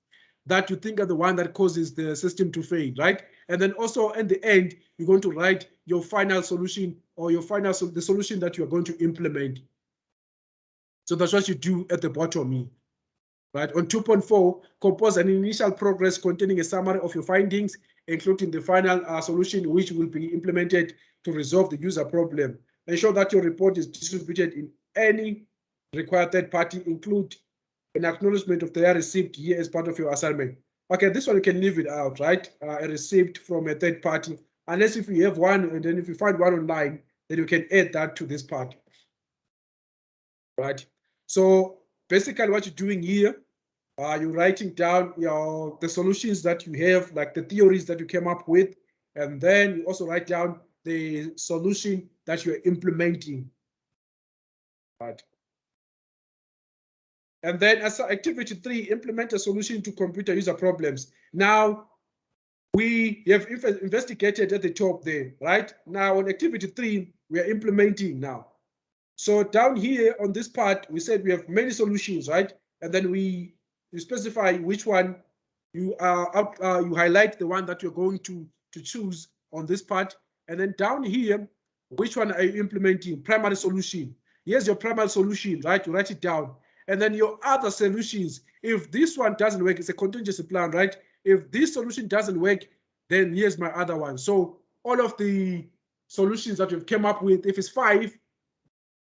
A: that you think are the one that causes the system to fail, right? And then also at the end, you're going to write your final solution or your final the solution that you are going to implement. So that's what you do at the bottom here, right? On 2.4, compose an initial progress containing a summary of your findings, including the final solution which will be implemented to resolve the user problem. Ensure that your report is distributed in any required third party. Include an acknowledgement of their receipt here as part of your assignment. Okay, this one you can leave it out, right? A receipt from a third party, unless if you have one, and then if you find one online, then you can add that to this part, right? So basically what you're doing here, you're writing down the solutions that you have, like the theories that you came up with, and then you also write down the solution that you're implementing, right? And then as activity 3, implement a solution to computer user problems. Now, we have investigated at the top there, right? Now on activity 3, we are implementing now. So down here on this part, we said we have many solutions, right? And then you specify which one you highlight the one that you're going to choose on this part. And then down here, which one are you implementing? Primary solution. Here's your primary solution, right? You write it down. And then your other solutions, if this one doesn't work, it's a contingency plan, right? If this solution doesn't work, then here's my other one. So all of the solutions that you've come up with, if it's 5,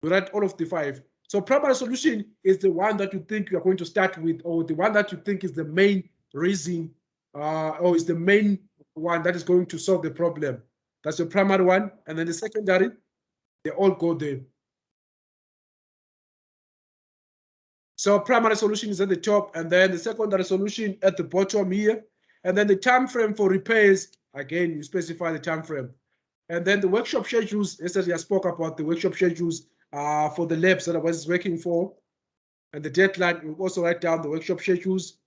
A: you write all of the 5. So primary solution is the one that you think you are going to start with, or the one that you think is the main reason, or is the main one that is going to solve the problem. That's the primary one. And then the secondary, they all go there. So primary solution is at the top, and then the secondary solution at the bottom here. And then the time frame for repairs, again, you specify the time frame. And then the workshop schedules, yesterday I spoke about the workshop schedules for the labs that I was working for. And the deadline, you also write down the workshop schedules.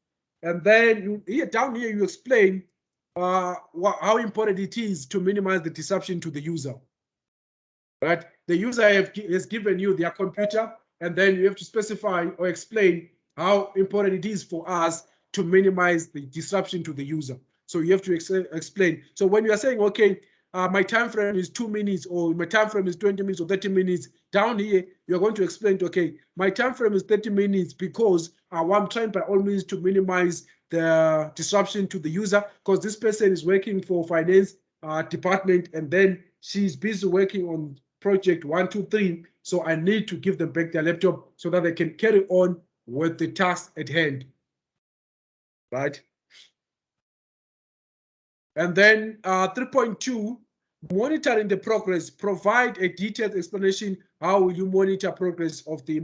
A: And then down here, you explain how important it is to minimize the disruption to the user. Right? The user has given you their computer, and then you have to specify or explain how important it is for us to minimize the disruption to the user. So you have to explain. So when you are saying, okay, my time frame is 2 minutes, or my time frame is 20 minutes or 30 minutes, down here, you're going to explain, okay, my time frame is 30 minutes because I'm trying by all means to minimize the disruption to the user, because this person is working for finance department and then she's busy working on project 1, 2, 3. So I need to give them back their laptop so that they can carry on with the task at hand, right? And then 3.2, monitoring the progress. Provide a detailed explanation. How will you monitor progress of the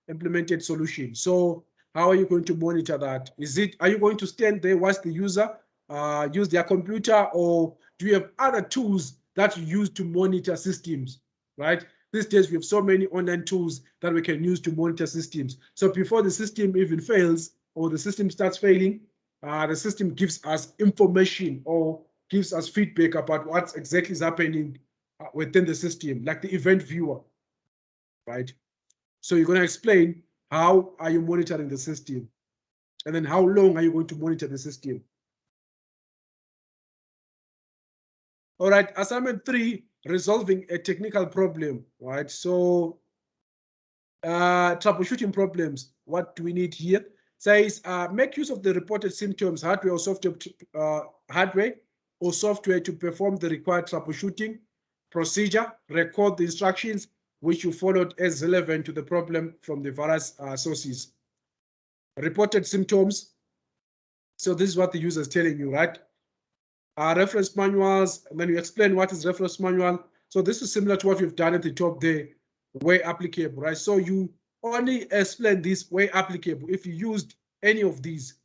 A: implemented solution? So how are you going to monitor that? Are you going to stand there, watch the user use their computer, or do you have other tools that you use to monitor systems, right? These days we have so many online tools that we can use to monitor systems. So before the system even fails or the system starts failing, the system gives us information or gives us feedback about what exactly is happening within the system, like the event viewer, right? So you're going to explain how are you monitoring the system, and then how long are you going to monitor the system. All right, assignment 3, resolving a technical problem, right? So troubleshooting problems, what do we need here? Says make use of the reported symptoms, hardware or software to perform the required troubleshooting procedure, record the instructions which you followed as relevant to the problem from the various sources. Reported symptoms. So this is what the user is telling you, right? Reference manuals, and then you explain what is reference manual. So this is similar to what we've done at the top there, where applicable, right? So you only explain this where applicable if you used any of these.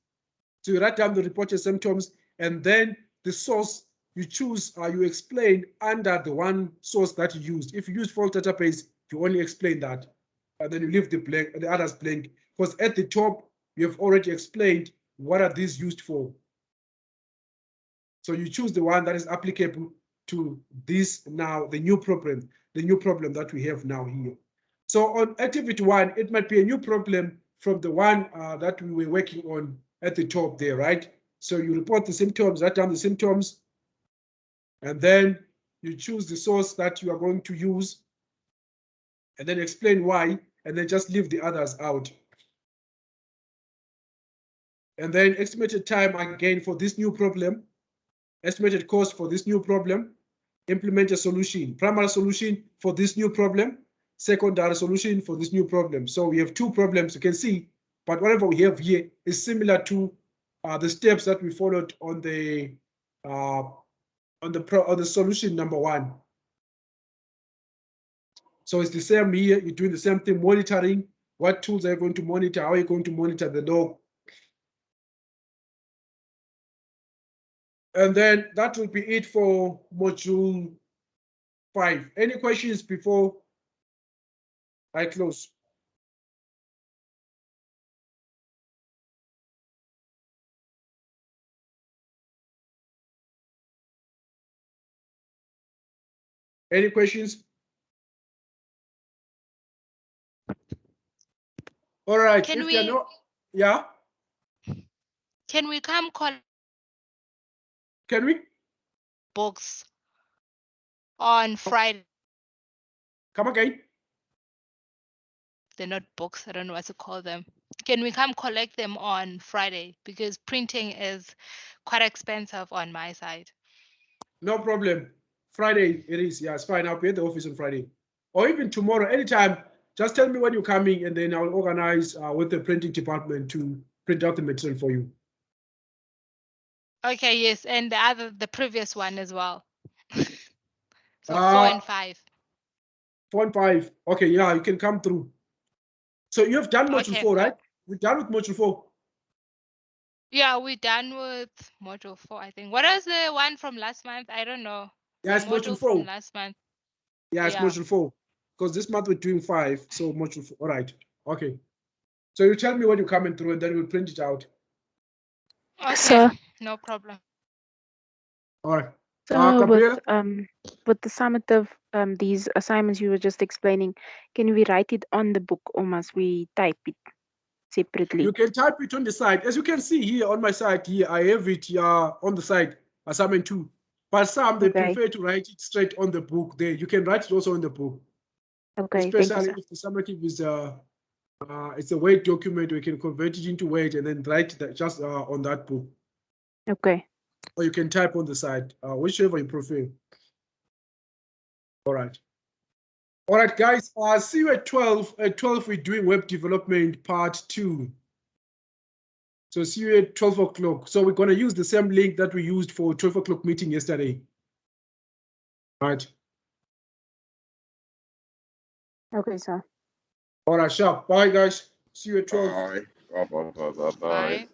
A: So you write down the reported symptoms, and then the source you choose, you explain under the one source that you used. If you use fault database, you only explain that, and then you leave the others blank, because at the top you have already explained what are these used for. So you choose the one that is applicable to this now, the new problem that we have now here. So on activity 1, it might be a new problem from the one that we were working on at the top there, right? So you report the symptoms, write down the symptoms, and then you choose the source that you are going to use, and then explain why, and then just leave the others out. And then estimated time again for this new problem, estimated cost for this new problem, implement a solution, primary solution for this new problem, secondary solution for this new problem. So we have 2 problems, you can see, but whatever we have here is similar to the steps that we followed on the solution number 1. So it's the same here, you're doing the same thing, monitoring. What tools are you going to monitor? How are you going to monitor the log? And then that will be it for module 5. Any questions before I close? Any questions? All right.
C: Can
A: if there are no, yeah.
C: Can we come call
A: Can we?
C: books on Friday?
A: Come again?
C: They're not books, I don't know what to call them. Can we come collect them on Friday? Because printing is quite expensive on my side.
A: No problem. Friday it is. Yeah, it's fine. I'll be at the office on Friday. Or even tomorrow, anytime. Just tell me when you're coming, and then I'll organize with the printing department to print out the material for you.
C: Okay, yes, and the previous one as well. So 4 and 5.
A: 4 and 5. Okay, yeah, you can come through. So you have done module 4, right? We're done with module 4.
C: Yeah, we're done with module 4, I think. What is the one from last month? I don't know.
A: Yeah, it's module 4.
C: From last month.
A: Yeah, it's module 4. Because this month we're doing 5, so module 4. All right. Okay. So you tell me when you're coming through, and then we'll print it out.
C: Okay,
B: So,
C: no problem.
A: All right.
B: So with the summative, these assignments you were just explaining, can we write it on the book or must we type it separately?
A: You can type it on the side. As you can see here on my side here, I have it on the side, assignment 2. But some, they prefer to write it straight on the book there. You can write it also on the book.
B: Okay,
A: especially
B: thank you,
A: if the summative is It's a Word document. We can convert it into Word and then write that just on that book.
B: Okay.
A: Or you can type on the side, whichever you prefer. All right. All right, guys. See you at 12. At 12, we're doing web development part 2. So see you at 12 o'clock. So we're going to use the same link that we used for 12 o'clock meeting yesterday. All right.
B: Okay, sir.
A: All right, sharp. Bye, guys. See you at 12.
F: Bye. Bye. Bye. Bye. Bye.
C: Bye.